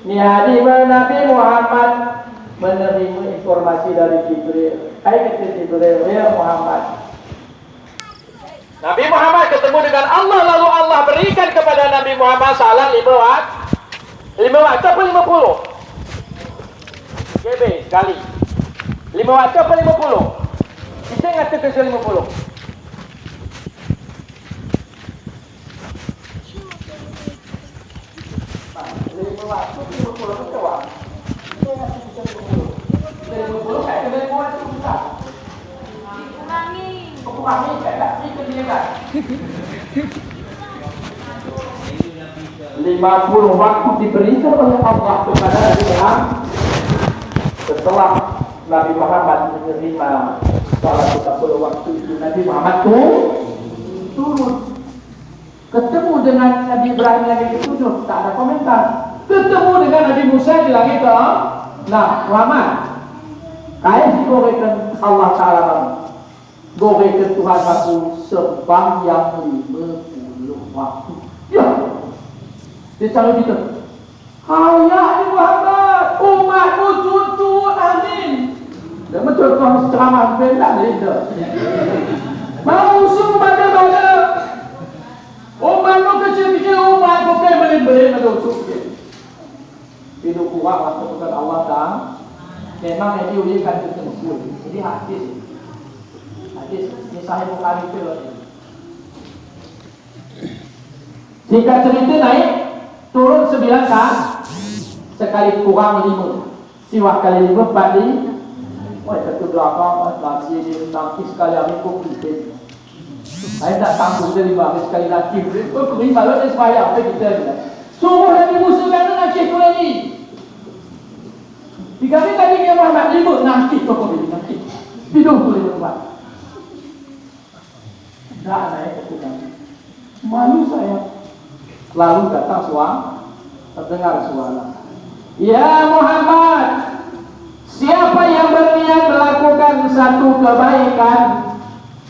Ni hari Nabi Muhammad menerima informasi dari Jibril. Hai kata Jibril, ya Muhammad. Nabi Muhammad ketemu dengan Allah, lalu Allah berikan kepada Nabi Muhammad salam 5 waktu apa 50? GB sekali 5 waktu apa 50? Kita kata ke 50. waktu 30 kecewa. Dia ngasih 30. Dari 20 kayak ke dari buat itu besar. Kurangi kayak itu dia kan. 50 waktu diberikan oleh Allah kepada Nabi Muhammad setelah Nabi Muhammad menerima salat 30 waktu itu. Nabi Muhammad turun ketemu dengan Nabi Ibrahim yang dituduh, tak ada komentar. Ketemu dengan Nabi Musa di langit ke nah Muhammad kaya digorekan Allah Ta'ala gorekan Tuhan aku sembahyang 50 waktu. Ya dia selalu gitu. Hayat Muhammad, umatmu cucu, amin. Dan mencontoh ceramah benar itu. Mau suruh pada umatmu kecil-kecil, umatmu kayak beli-beli menusuk. Hidup kuat waktu bukan Allah Ta'ala. Memang yang diulikan itu tersebut. Jadi hadis ini Sahih Bukhari itu. Singkat cerita naik turun 9 kali sekali kurang 5 siwak kali 5 bagi satu belakang nasi nanti sekali aku kita saya tak sanggup dari bagi sekali lagi kami malu dan supaya apa kita suruh Nabi Musa kan nanti kurang ni 3 kali dia Muhammad 5 nanti toko ini nanti hidup boleh berubah tak naik ke malu saya. Lalu datang terdengar suara. Ya Muhammad, siapa yang berniat melakukan satu kebaikan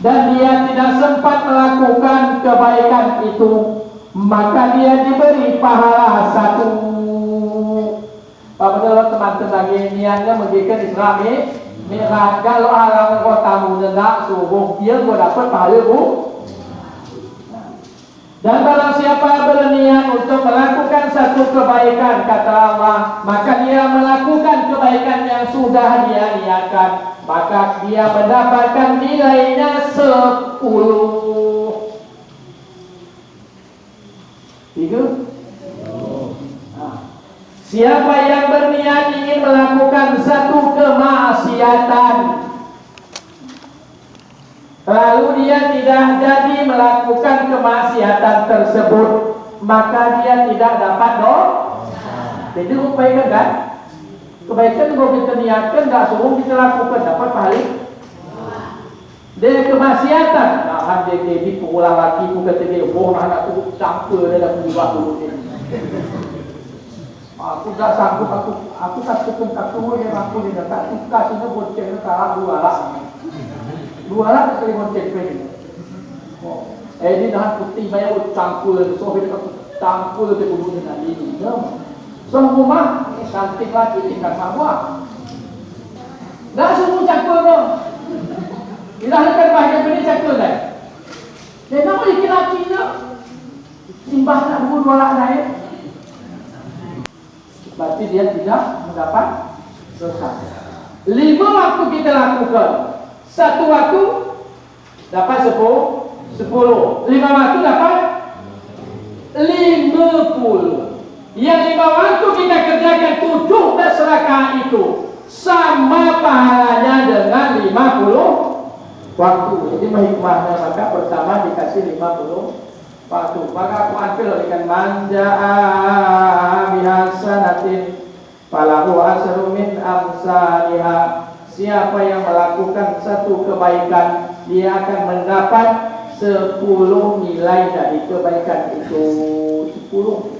dan dia tidak sempat melakukan kebaikan itu, maka dia diberi pahala 1. Apabila teman-teman lagi niatnya mengikat Islami, kalau orang kotamu hendak suruh dia dapat pahala dan barang siapa berniat untuk melakukan satu kebaikan, kata Allah, maka dia melakukan kebaikan yang sudah dia niatkan, maka dia mendapatkan nilainya 10. 3. Siapa yang berniat ingin melakukan satu kemaksiatan, lalu dia tidak jadi melakukan kemaksiatan tersebut, maka dia tidak dapat jadi kebaikan kan? Kebaikan kalau kita niatkan, tidak suruh kita lakukan, dapat pahala. Dia kemaksiatan, nah dia jadi pulang lagi, bukan dia anak tu campur dia dah berubah dulu ni. Aku tak sanggup, aku tak cukup dia aku ni tak suka sini boceng ni kalah 2 alat sekali bonceng ni. Ini dah putih banyak campur, so kita campur ke dulu dengan ini. So rumah cantik lagi tinggal sama. Dah semua campur tu. Dilahirkan bahagian ini campur dah. Dia nak laki-laki tu simbah nak 2 alat naik. Berarti dia tidak mendapat dosa. 5 waktu kita lakukan. 1 waktu dapat 10. 5 waktu dapat 50. Yang 5 waktu kita kerjakan 17 rakaat itu sama pahalanya dengan 50 waktu. Jadi hikmahnya maka pertama dikasih 50 waktu. Maka aku ambil dengan manja'a bihasanatin falahu asru min amsalihah. Siapa yang melakukan satu kebaikan, dia akan mendapat 10 nilai dari kebaikan itu. 10.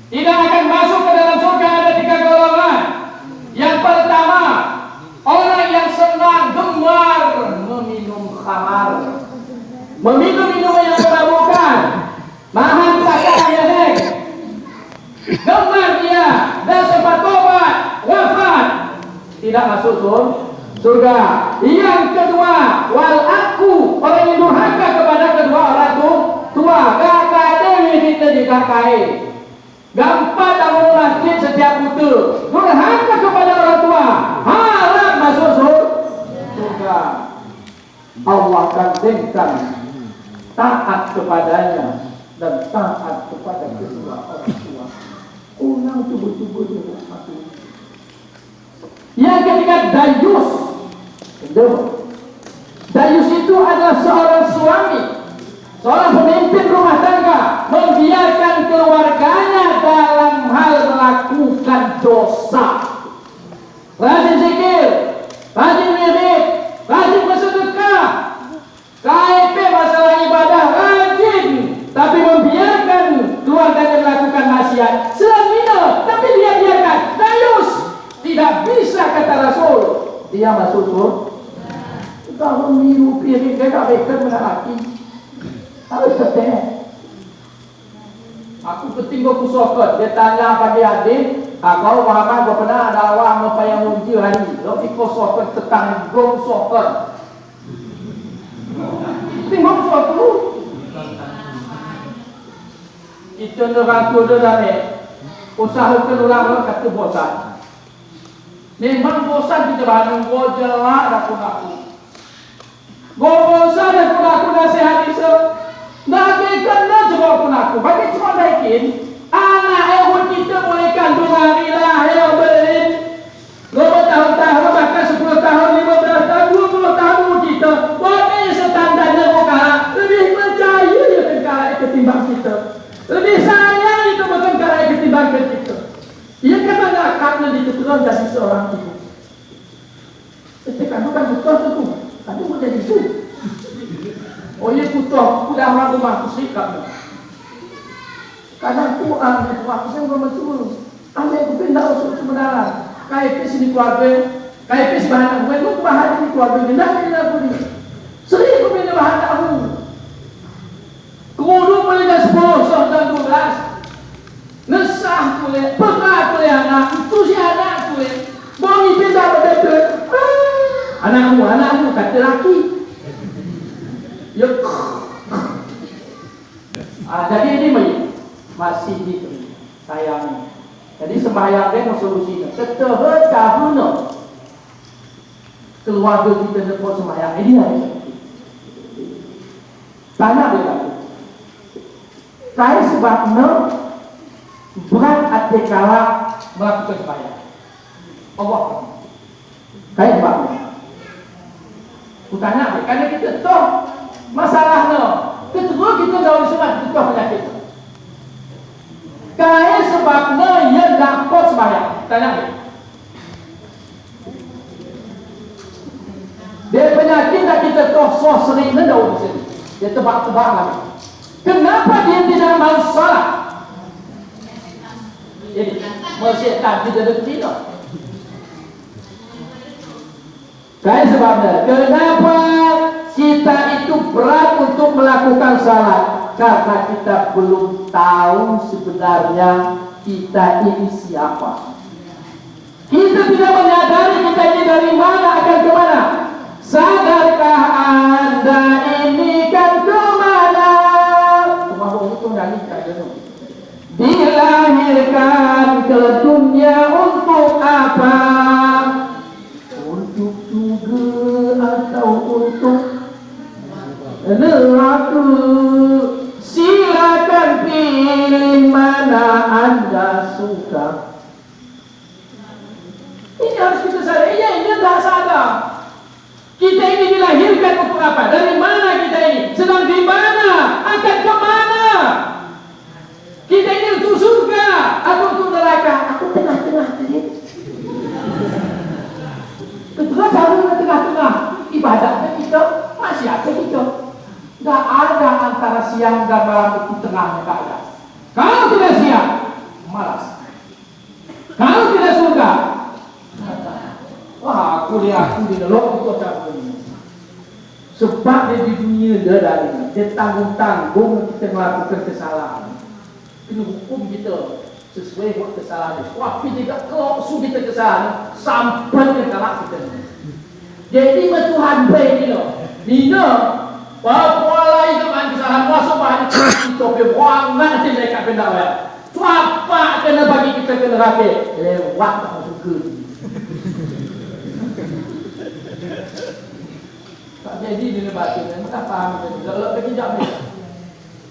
Tidak akan masuk ke dalam surga ada 3 golongan. Yang pertama, orang yang senang gemar meminum khamar, meminum minuman yang memabukkan, mahal sakitnya dek, gemar dia dan sempat tobat, wafat, tidak masuk surga. Yang kedua, wal aku, orang yang durhaka kepada kedua orang tua, kakak dewi kita dikakai, gampang tak mau masjid setiap buta, durhaka kepada orang tua, harap masuk surga. Allah akan berikan taat kepadanya dan taat kepada kedua orang tua. Orang cuba-cuba dia mati. Yang ketiga, dayus. Dayus itu adalah seorang suami, seorang pemimpin rumah tangga, membiarkan keluarganya dalam hal melakukan dosa. Rajin zikir, rajin wirid, rajin bersedekah, KIP masalah ibadah rajin, tapi membiarkan keluarganya melakukan maksiat. Selama tapi dia biarkan. Dayus tidak bisa, kata Rasul. Dia masuk surga. Kalau miru piring dia tak bekan menaraki. Harus tetap. Aku penting aku sokot. Dia tanya pada adik, kau Muhammad kau pernah ada awak apa yang uji hari? Lo ikut sokot tetang gong sokot. Tengok suatu. Itu neraka dah usahakan orang kata bosan. Memang bosan kita bahan go jelak dah pun aku. Go bosan dah pun aku nasihat itu. Nak kena jawab pun aku. Bagi cuma naikin anak hewan kita boleh kandung hari lahir berin. 5 tahun bahkan 10 tahun, 15 tahun, 20 tahun kita. Boleh standarnya bukan lebih percaya ya tengkara ketimbang kita. Lebih sayang itu bukan cara ketimbang kita. Ia kata nak karena diketurunan dari seorang ibu. Ketika bukan betul tu, tapi boleh itu. Oh ia putus, sudah orang rumah tu sikap. Kadang tu ambil waktu saya belum betul. Ambil tu pindah usut sebenarnya. KIP sini keluarga, KIP sebahagian gue lu bahan ini keluarga tidak aku ni. Sering aku pindah bahan aku. Kudu boleh 10, 12. Nesah boleh, pekat boleh anak, itu si anak boleh. Bongi pindah betul. Anakmu kata laki. Yuk. Jadi ini masih diberi sayang. Jadi sembahyang dia solusinya. Ketahut kahuna. Keluarga kita dapat sembahyang. Ini hari. Tanya dia lagi. Saya sebabnya berat hati kala melakukan sembahyang. Allah. Saya sebabnya. Bukannya karena kita tahu masalahnya. Kedua kita tahu semua kita tahu penyakit. Kaya sebabnya ia dapat sembahyang. Tanya dia. Dia penyakit tak kita tahu sering tahu di sini. Dia tebak-tebak lagi. Kenapa dia tidak mau salat? Jadi, masyarakat tidak bertina. Kaya sebabnya, kenapa kita itu berat untuk melakukan salat? Karena kita belum tahu sebenarnya kita ini siapa. Kita tidak menyadari kita ini dari mana akan kemana. Sadarkah Anda ini kan kemana? Dilahirkan ke dunia untuk apa? Untuk surga atau untuk neraka? Silakan pilih mana Anda suka. Ini harus kita sadar. Ini tak sadar. Kita ini dilahirkan untuk apa? Dari mana kita ini? Sedang di mana? Akan ke mana? Kita ini untuk surga atau untuk neraka? Aku tengah-tengah tadi. Kebetulan selalu tengah-tengah. Ibadahnya kita masih ada kita. Tak ada antara siang dan malam itu tengahnya tak ada. Kalau tidak siang, malas. Kalau tidak surga, wah aku di dalam itu tak boleh. Sebab dia di dunia dia dari dia tanggung-tanggung kita melakukan kesalahan. Kena hukum kita sesuai buat kesalahan. Tapi tidak kalau kita kesalahan sampai ke kalak kita. Jadi Tuhan baik ni loh. Nina Puala itu kan kesalahan masuk bahan itu berbuang nanti mereka benda ya. Apa kena bagi kita ke neraka? Lewat tak masuk ke. Tak jadi di lebat ini. Tak faham kita. Kalau kita jawab.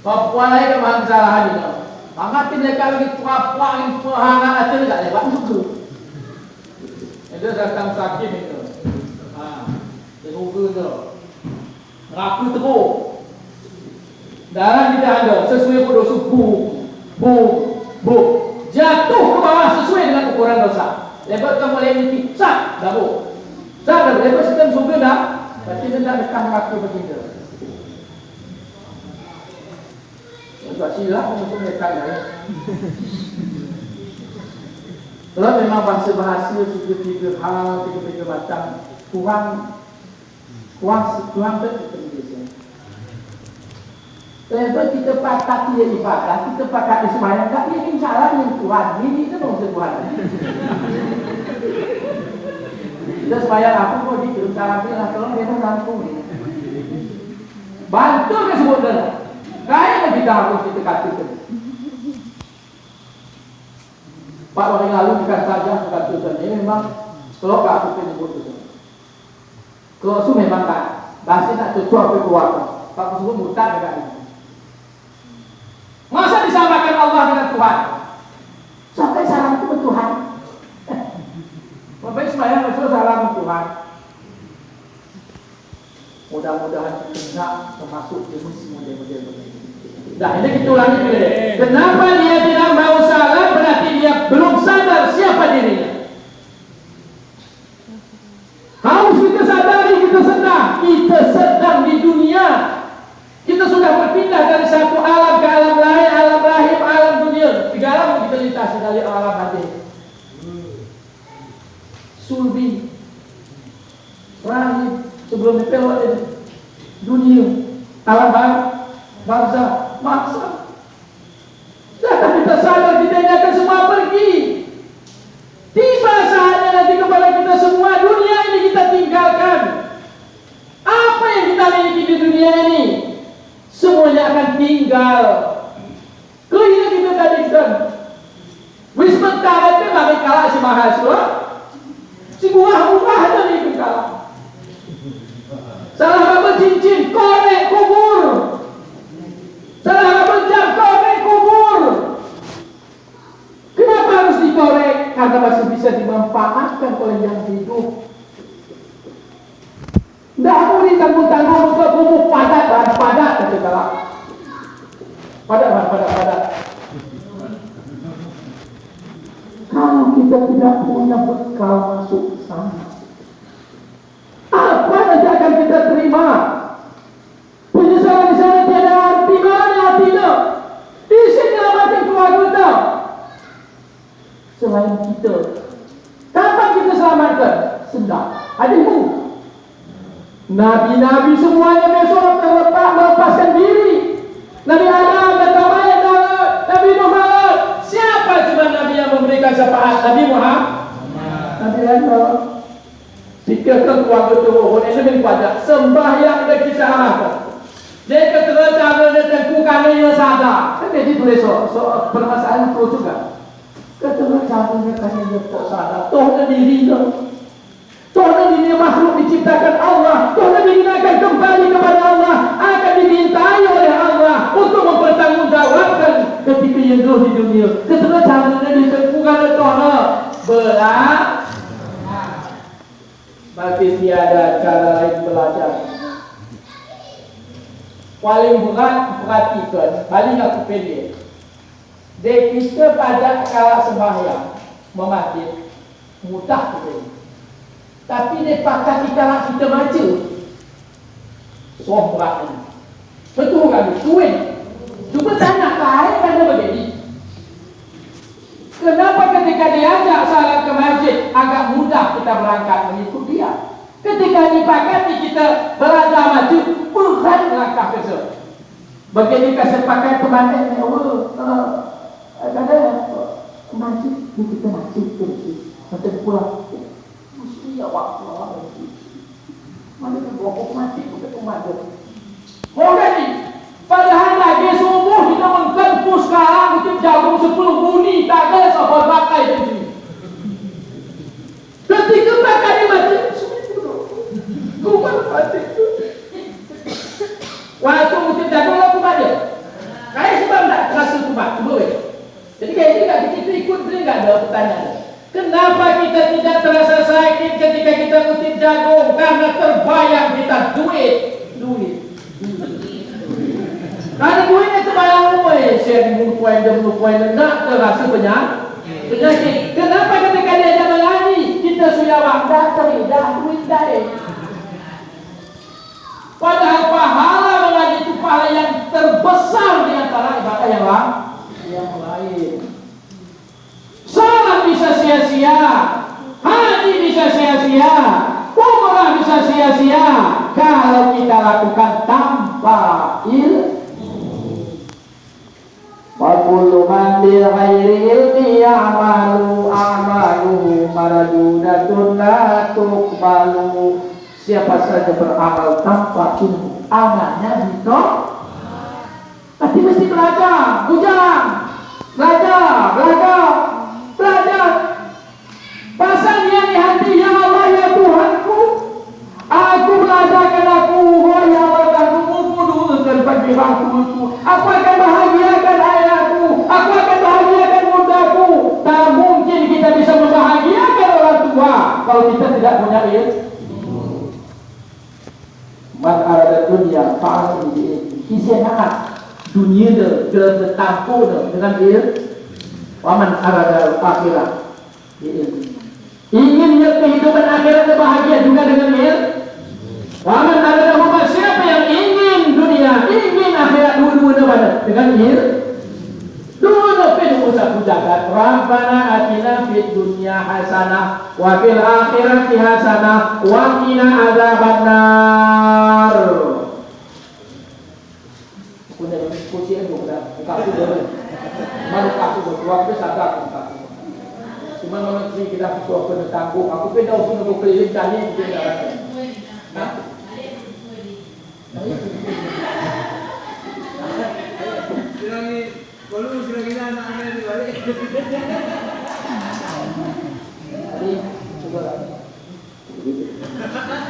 Papua lain ke bahan kesalahan itu. Maka mereka lagi Papua yang hangat aja tak lebat juga. Itu datang sakit itu. Teruga tu. Raku teruk. Darah tidak ada sesuai pada suku. Bu. Jatuh ke bawah sesuai dengan ukuran dosa. Lepas kamu boleh dicap dah bu. Dah lepas sistem surga dah. Berarti dia tak dekat kaki begitu. Sebab silap untuk mereka ya. Kalau memang bahasa-bahasa tiga-tiga hal, tiga-tiga macam kurang betul Indonesia. Lepas kita pakat dia ibadah, kita pakat dia sembahyang, tak dia ini salah yang Tuhan. Ini itu maksud Tuhan. Kita sembahyang apa pun dikirim salam dia lah, tolong dia bantu ni. Bantu dia sebut dia. Kaya kita harus kita katakan. Pak orang lalu kita saja katakan ini memang kalau aku penyebut itu. Kalau su memang tak, bahasa nak cocok apa keluar. Pak tersebut mutar dekat ini. Masa disamakan Allah dengan Tuhan? Sampai salam itu Tuhan. Sampai sembahyang itu salam Tuhan. Mudah-mudahan tidak termasuk jenis model-model begini. Nah ini kita ulangi dulu deh. Kenapa dia tidak mau salam? Berarti dia belum sadar siapa dirinya. Harus kita sadari kita sedang di dunia. Kita sudah berpindah dari satu alam ke alam lain, alam rahim, alam dunia. Tiga alam kita lintasi dari alam hati. Sulbi, rahim, sebelum dipelot dunia, alam barzah, maksa. Jangan kita sadar kita ini akan semua pergi. Tiba saatnya nanti kepada kita semua dunia ini kita tinggalkan. Apa yang kita miliki di dunia ini semuanya akan tinggal. Kelihatan kita tadi kan. Wisma tarat ke bagi kalah si mahasiswa. Si buah-buah ada ni kalah. Salah apa cincin korek kubur. Salah apa jam korek kubur. Kenapa harus dikorek? Karena masih bisa dimanfaatkan oleh yang hidup. Tidak boleh tanggung-tanggung untuk kubur padat kata kalah. Padat. Kalau kita tidak punya bekal masuk ke sana, apa nanti akan kita terima? Penyesalan di sana tiada arti, mana artinya? Di sini mati keluarga kita. Selain kita, kapan kita selamatkan? Sedang. Adikmu, Nabi-Nabi semuanya besok melepaskan diri. Nabi Adam, Nabi Muhammad. Siapa cuma Nabi yang memberikan syafaat? Nabi Muhammad. Nabi Adam. Jika keluarga turun, ini lebih pada sembahyang dan kisah arahkan. Dia ketera cara dia tengkukan dia sadar. Kan dia tulis soal permasalahan itu juga. Ketera cara dia kan dia kok sadar. Toh dia diri dia. Toh dia makhluk diciptakan Allah. Toh dia akan kembali kepada Allah. Akan dimintai oleh Allah untuk mempertanggungjawabkan ketika yang dulu di dunia. Ketera cara dia ditengkukan dia toh berat. Bagi tiada cara lain belajar. Paling berat perhatikan, paling aku pilih. Dia kita pada kala sembahyang memasjid mudah kita. Tapi dia pakai kala kita baca sombrak ini. Betul kan? Suin. Cuba tanya kaya pada begini. Kenapa ketika diajak salat ke masjid agak mudah kita berangkat mengikut dia? Ketika dipakati kita belajar maju, berat langkah ke sana. Begini kesepakat kemarin, ada masjid, ni kita masjid pergi, nanti pulang. Mesti awak pulang lagi. Mana kan bawa masjid kita kemana? Orang ni, padahal lagi subuh kita mengtempuh sekarang untuk jagung 10 bunyi, tak ada sahabat pakai di sini. Ketika pakai di masjid, Kumar mati. Waktu musim jagung lah kumar dia. coba weh. Jadi kayak ini kita ikut beli nggak ada pertanyaan. Kenapa kita tidak terasa sakit ketika kita kutip jagung? Karena terbayang kita duit. Karena duitnya terbayang saya poin tidak terasa penyakit. Kenapa ketika dia jalan lagi kita sudah waktu teridah duit dari. Padahal pahala mengaji itu pahala yang terbesar di antara ibadah yang lain. Salat bisa sia-sia, haji bisa sia-sia, umrah bisa sia-sia kalau kita lakukan tanpa ilmu. Wa kullu man bil ghairi ilmi ya'malu a'maluhu maradudatun la tuqbalu. Siapa saja beramal tanpa ilmu, amalnya ditolak. Tapi mesti belajar, belajar. Pasalnya di hati, ya Allah ya Tuhanku, aku belajarkan aku, ya Allah aku mempudulkan pagiraku. Aku akan bahagiakan ayahku, aku akan bahagiakan mudaku. Tak mungkin kita bisa membahagiakan orang tua kalau kita tidak punya ilmu. Man arada dunia fa'al bihi. Isiannya dunia dia tertampu dengan ilmu. Wa man arada akhirat ilmu. Ingin kehidupan akhirat bahagia juga dengan ilmu. Wa man arada huma, siapa yang ingin dunia, ingin akhirat dua-duanya dengan ilmu. Dua penuh usaha jagat. Rabbana atina fid dunya hasanah wa fil akhirati hasanah wa qina adzabannar. Punya diskusi itu bukan kaku dulu. Mana kaku waktu sadar kaku. Cuma menteri kita sudah kena tanggung. Aku pindah usung aku keliling kali mungkin ada. Nah. Kalau sudah kita anak-anak itu balik.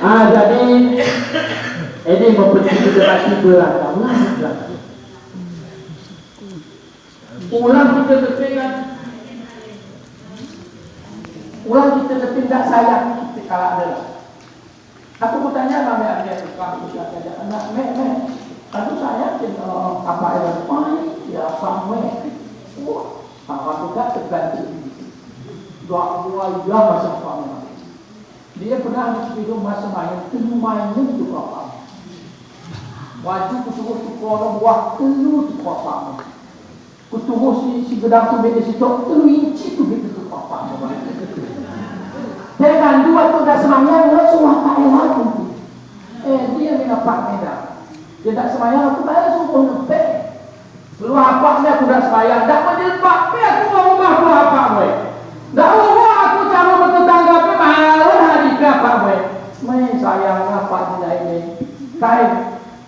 Jadi ini mempercayai generasi belakang. Ulang kita terpingat. Ulang kita terpindah sayang kita kalau ada. Aku mau tanya sama dia tukang usaha saja. Anak aku sayang apa yang ya sampai apa juga terganti dua ya masa pamah dia pernah hidup masa main temu mainnya itu apa wajib kutuh orang waktu itu apa kutuh si gedang tu beda situ telu inci tu beda tu apa dengan dua tu dah semayang lo semua Thailand dia mengapak medan dia tak semayang aku bayar semua ngepek. Lu apaknya aku dah semayang, tak menjilbab aku mau rumah lu apa gue. Tak mau aku cara bertetangga ke malu hari berapa gue. Sayang apa dia ini. Kain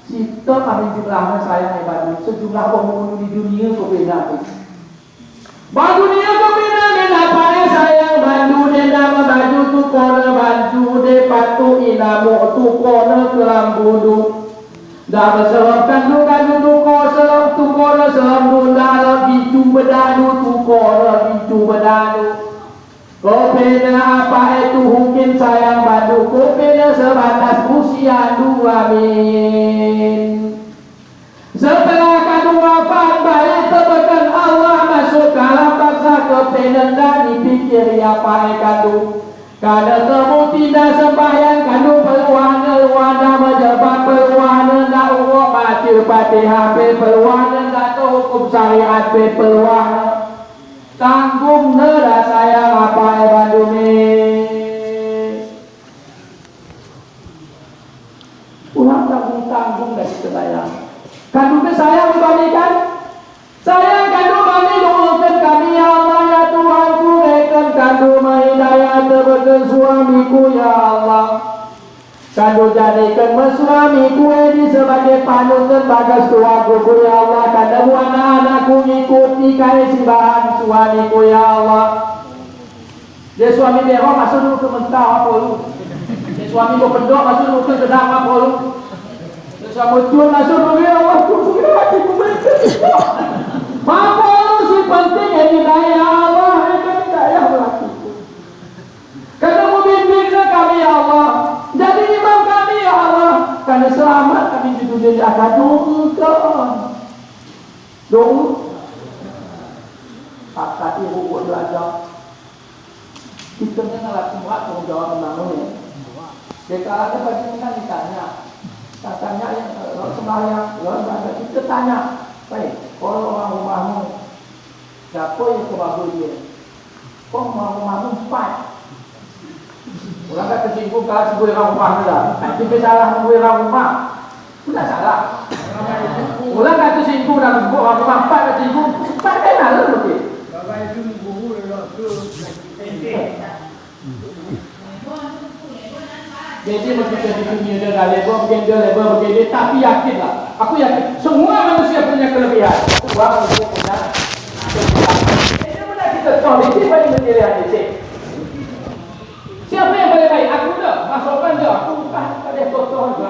Cipta kami jumlahnya sayang ibadah sejumlah penghulu di dunia kau beda. Baju dunia kau beda pakai sayang baju de nama baju tu kona baju de patu inamu tu kona kelambudu. Dah berserahkan tu kosong tu kona selam dalam bicu bedanu tu kona bicu bedanu. Kau pena apa itu mungkin sayang badu. Kau pena sebatas usia 2 min. Setelah kadu wafat baik tebakan Allah masuk dalam paksa kepenan dan dipikir apa kadu. Kada temu tidak sembahyang kadu perwana wana menjabat perwana nak uang mati pati HP perwana nak hukum syariat perwana tanggung nera sayang apa bandune ulang tanggung dari sayang kadu ke sayang dibandingkan sayang kadu bagi doakan kami ya Allah ya Tuhanku rekan kadu mahidayah terbagai suamiku ya Allah kadu jadikan suamiku ini sebagai panutan bagas tuaku ya Allah kadu anak-anakku ngikuti kaya si bahan suamiku ya Allah dia suami berok masuk dulu ke mentah apa lu dia suami berpendok masuk dulu ke sedang apa lu dia suami cun masuk dulu ya Allah cun suami lagi ku mereka mampu Kakak ibu buat belajar. Kita ni nak semua tanggungjawab membangun ni. Dekat pagi ni kan ditanya. Tanya yang sembahyang, kita tanya. Baik, kalau orang rumahmu, siapa yang kebahagiaan dia? Kau rumahmu 4. Orang kata singgung kalau sebut orang rumah dah. Kita salah membui orang rumah. Tidak salah. Orang kata singgung dan sebut orang rumah 4 kata singgung. 4 kenal lah mungkin. Jadi macam di dunia dia dah lebar begini, tapi yakinlah. Aku yakin semua manusia punya kelebihan. Orang manusia punya kelebihan. Ini benar kita tahu. Ini paling mencari hati. Siapa yang paling baik? Aku dah. Masukkan je. Aku bukan pada contoh juga.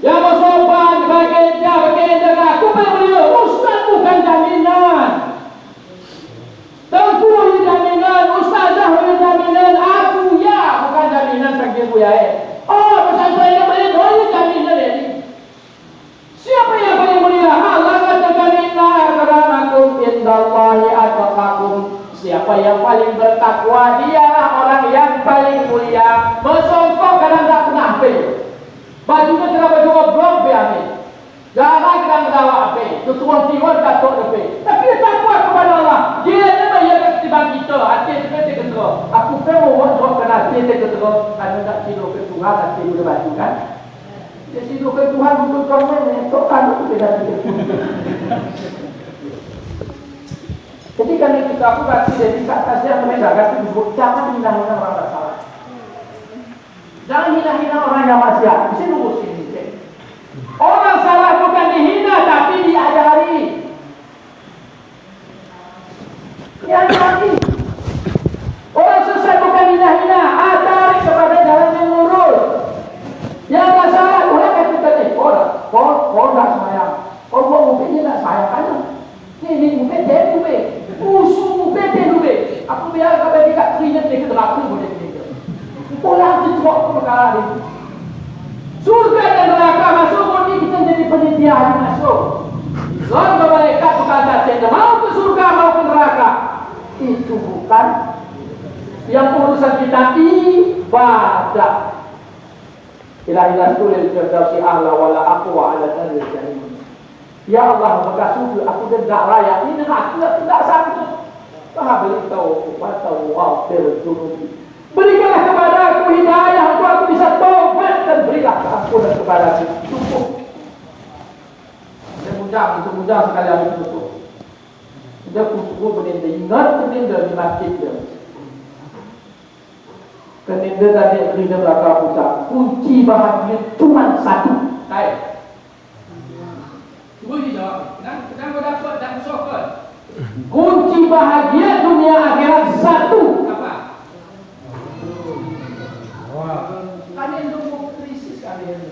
Yang bersopan, bagian jaga. Aku paling beliau. Ustaz bukan jaminan. Tengku ini jaminan. Ustazah ini jaminan. Aku ya. Bukan jaminan bagi aku ya. Oh, pesantren yang paling ini jaminan ini. Siapa yang paling mulia? Allah katakan inna akramakum indallahi atqakum. Siapa yang paling bertakwa, dialah orang yang paling mulia. Mesongkok kadang tak pernah apa. Bajunya kena baju oblong pe ame. Jangan kena mendawa apa. Tutuan tiwan katok apa. Tapi takwa kepada Allah. Dia ni bayar ketimbang kita. Hati kita ketera. Aku perlu buat kena hati ketera. Kalau tak tidur ke Tuhan, tak tidur ke baju kan. Dia tidur ke Tuhan untuk komen. Tok kamu tu tidak tidur. Jadi kan kita aku kasih dari kata saya mereka kasih disebut jangan hina-hina orang tak salah. Jangan hina-hina orang yang maksiat. Mesti nunggu sini. Orang salah bukan dihina tapi diajari. Diajari. Orang sesat bukan hina-hina, ajari kepada jalan yang lurus. Yang tak salah orang kata tadi, kau tak sayang. Kau mungkin dia tak sayang kan? Ni mungkin dia mungkin. Usul bete dulu. Aku biar kau bagi kat keringat ni ke neraka boleh kita. Pulang dicuak ke perkara ni. Surga dan neraka masuk ni kita jadi penitia masuk. Surga malaikat bukan saja mau ke surga mau ke neraka. Itu bukan yang urusan kita ibadah. Ilah tulil firdausi ahla wala aqwa ala dalil jahim. Ya Allah, maka sungguh aku tidak layak. Ini aku tidak sanggup. Tahu beritahu, watau wafir dunubi. Berikanlah kepada aku hidayah untuk aku bisa taubat dan berilah keampunan kepada aku. Cukup. Itu mudah sekali aku tutup. Dia kumpul benda ingat benda di masjid dia. Benda tadi benda belakang pucat. Kunci bahagia cuma satu. Baik. Boleh jawab. Kenapa dapat dan bersyukur? Kunci bahagia dunia akhirat satu. Apa? Kalian tunggu krisis kalian.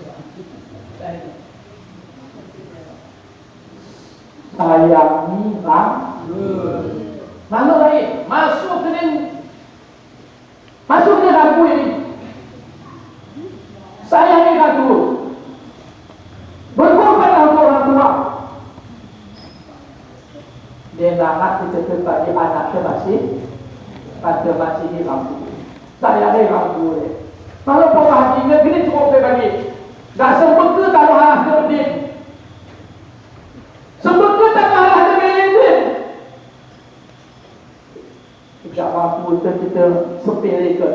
Sayangi bang. Mana lain? Masuk ke aku ini. Sayangi aku. Berkorbanlah untuk orang tua. Dia nak kita bagi anaknya masih di rambu. Saya ada rambu ni. Kalau bawa hatinya gini cukup bagi. Dah sempat ke tak malah ke sempat ke tak malah ke tidak mampu kita sepelekan.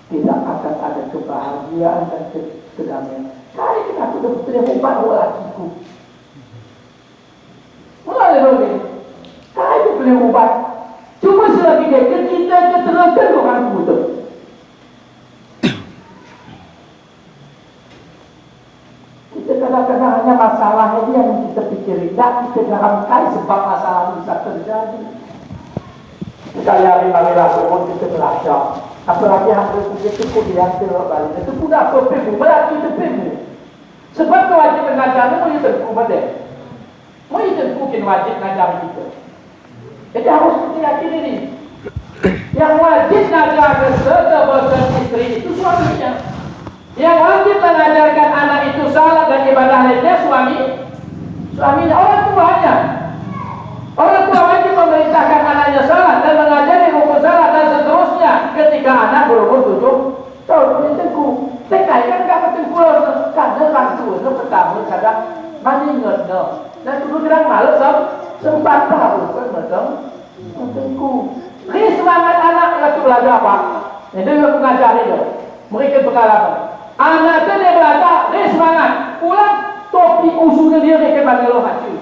Tidak akan ada kebahagiaan dan kedamaian. Kali kita sudah putri hebat lakiku. Mulai lagi. Kali itu boleh ubat. Cuma selagi dia kita keterlaluan orang itu. Kita kadang-kadang hanya masalahnya dia yang kita pikirin. Tak kita garamkan sebab masalah bisa terjadi. Sekali-kali lalu pun kita belajar. Apalagi hampir kita pun dihasil balik. Itu pun apa pemu, berarti itu pemu. Sebab wajib mengajar itu mau tentu pada. Mau tentu kan wajib mengajar kita. Jadi harus kita yakin ini. Yang wajib mengajar kesedaran istri itu suaminya. Yang wajib mengajarkan anak itu salat dan ibadah lainnya suaminya, orang tuanya. kadang-kadang mana ingat no. Dan dulu kadang malas sempat tahu kan macam ku. Ini semangat anak itu belajar apa? Itu aku ngajari dia. Mereka pengalaman. Anak itu dia belajar, dia semangat. Pulang topi usulnya dia mereka panggil lo hancur.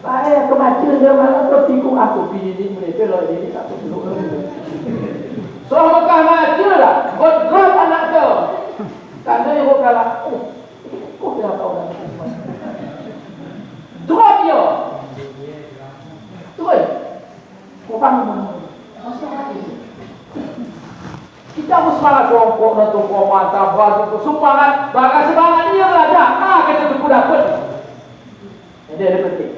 Saya kemacil dia malah topiku aku pilih mereka loh ini aku dulu. So maka maju lah, drop anak tu. Karena ibu kalah, kok dia tahu dah. Drop dia. Tu kan, kurang masalah ini. Kita harus semangat kelompok untuk mantap baju semangat, bahkan semangat dia belajar. Kita tu dapat. Ini ada penting.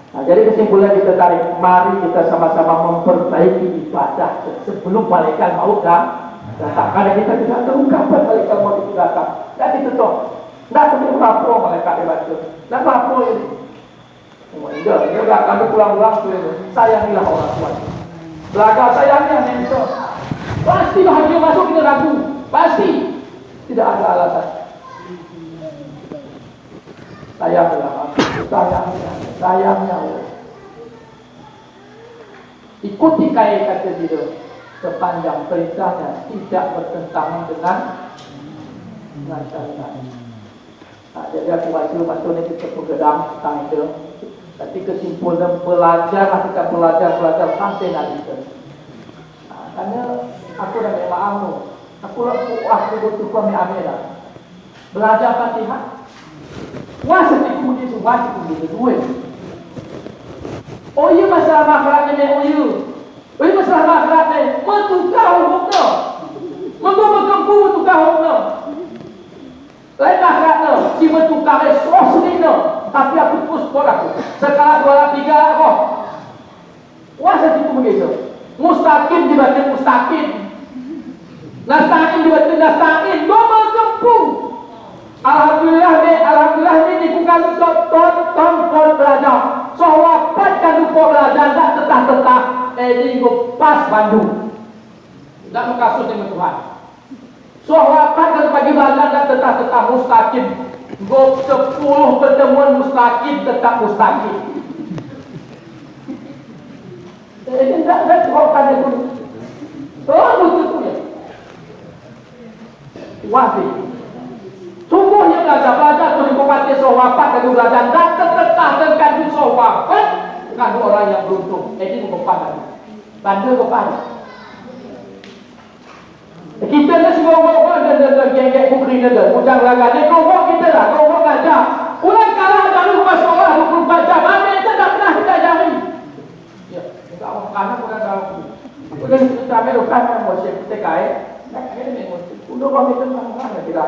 Nah, jadi kesimpulan kita tarik, mari kita sama-sama memperbaiki ibadah sebelum malaikat maut datang. Karena kita tidak tahu kapan malaikat maut itu datang. Jadi itu toh, tidak seperti apa malaikat itu. Tidak apa ini. Dia tidak kami pulang-pulang tu. Sayangilah orang tua. Belajar sayangnya ni itu. Pasti bahagia masuk kita ragu. Pasti tidak ada alasan. Sayangnya. Ikuti kata dia sepanjang perintahnya tidak bertentangan dengan syariat. Jadi aku baca ni kita bergedam tentang itu. Tapi kesimpulan belajar sampai nanti itu. Karena aku dah memang aku butuh kami amira. Belajar Fatihah. Wah sedikit puji semua puji dua. Oh iya masalah makhluk ni oh iya masalah makhluk ni mentukar hukumnya. Menggomongkan tukar hukumnya. Lain makhluk ni si mentukar sosoknya. Tapi aku terus aku. Sekarang 2-3 aku. Wah sedikit begitu. Mustaqim dibaca mustaqim. Nasta'in dibaca nasta'in. Domel kempung. Alhamdulillah ni bukan tonton belajar. Sahabat kan lupa belajar tak tetah-tetah. Ini pas Bandung. Tak kasus dengan Tuhan. Sahabat kan bagi belajar tak tetah-tetah mustaqim. 10 pertemuan mustaqim tetap mustaqim. Ini tak terhorkan itu. Oh betul ya. Wajib. Sungguhnya belajar tu dikopati sahabat dan belajar dan tetap dengan sahabat dengan orang yang beruntung. Ini bukan tanda kepada. Kita ni semua orang dan geng-geng bukri ni dah. Ujang laga ni kelompok kita lah, kelompok ngajar. Ulang kalah dari rumah sekolah 24 jam. Mana kita tak pernah kita jari. Ya, kita orang kanan pun tahu. Udah kita ambil lukan yang mesti kita kait. Nak ini mesti. Udah kami tentang mana kita.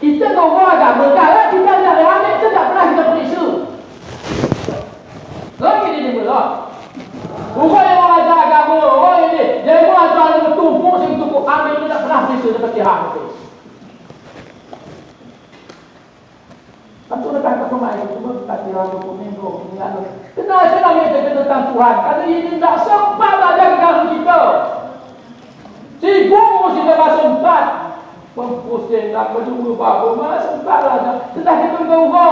Kita ngomong agama kalau kita tak ramai kita tak pernah kita periksa. Lagi ni mula. Bukan yang orang ajar agama, orang ini dia pun ajar yang tumpuk sing tumpuk ambil kita tak pernah periksa seperti hal itu. Tentu dekat semua itu semua kita kira hukum ini anu. Kenal kita tentang Tuhan. Kalau ini tak sempat ada agama kita. Sibuk mesti tak sempat. Pusing nak berdua apa mas sempat lah. Sudah kita tunggu.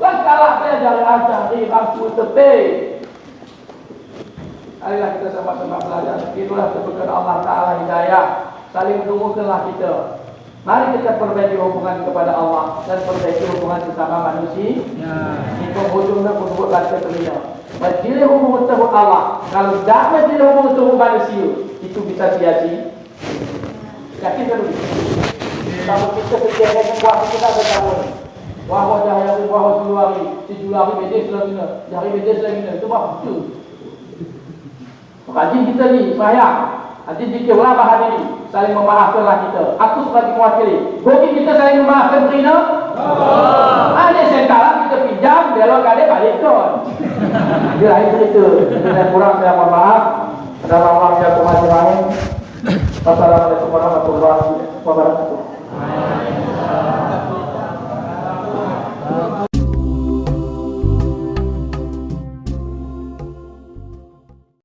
Langkah saya jalan ajar di bangku tepi. Marilah kita sama-sama belajar. Itulah keberkahan Allah Taala hidayah. Saling menunggukanlah kita. Mari kita perbaiki hubungan kepada Allah dan perbaiki hubungan sesama manusia. Ini penghujungnya berbuat keteria. Majlis hubungan terhadap Allah. Kalau tidak majlis hubungan terhadap manusia, itu bisa sia-sia. Yakin tak dulu? Kalau kita setiap yang buat kita bertahu. Wah jahaya wah Julari bedes lagi ni. Jari bedes lagi ni. Itu apa? Rajin kita ni sayang. Rajin kita berapa hari ini saling memaafkanlah kita. Aku sebagai mewakili. Bagi kita saling memaafkan berina. Ada sekarang kita pinjam belok kali balik kan. Dia lain cerita. Saya kurang saya mohon maaf. Dalam Allah yang kemajuan. Wassalamualaikum warahmatullahi wabarakatuh.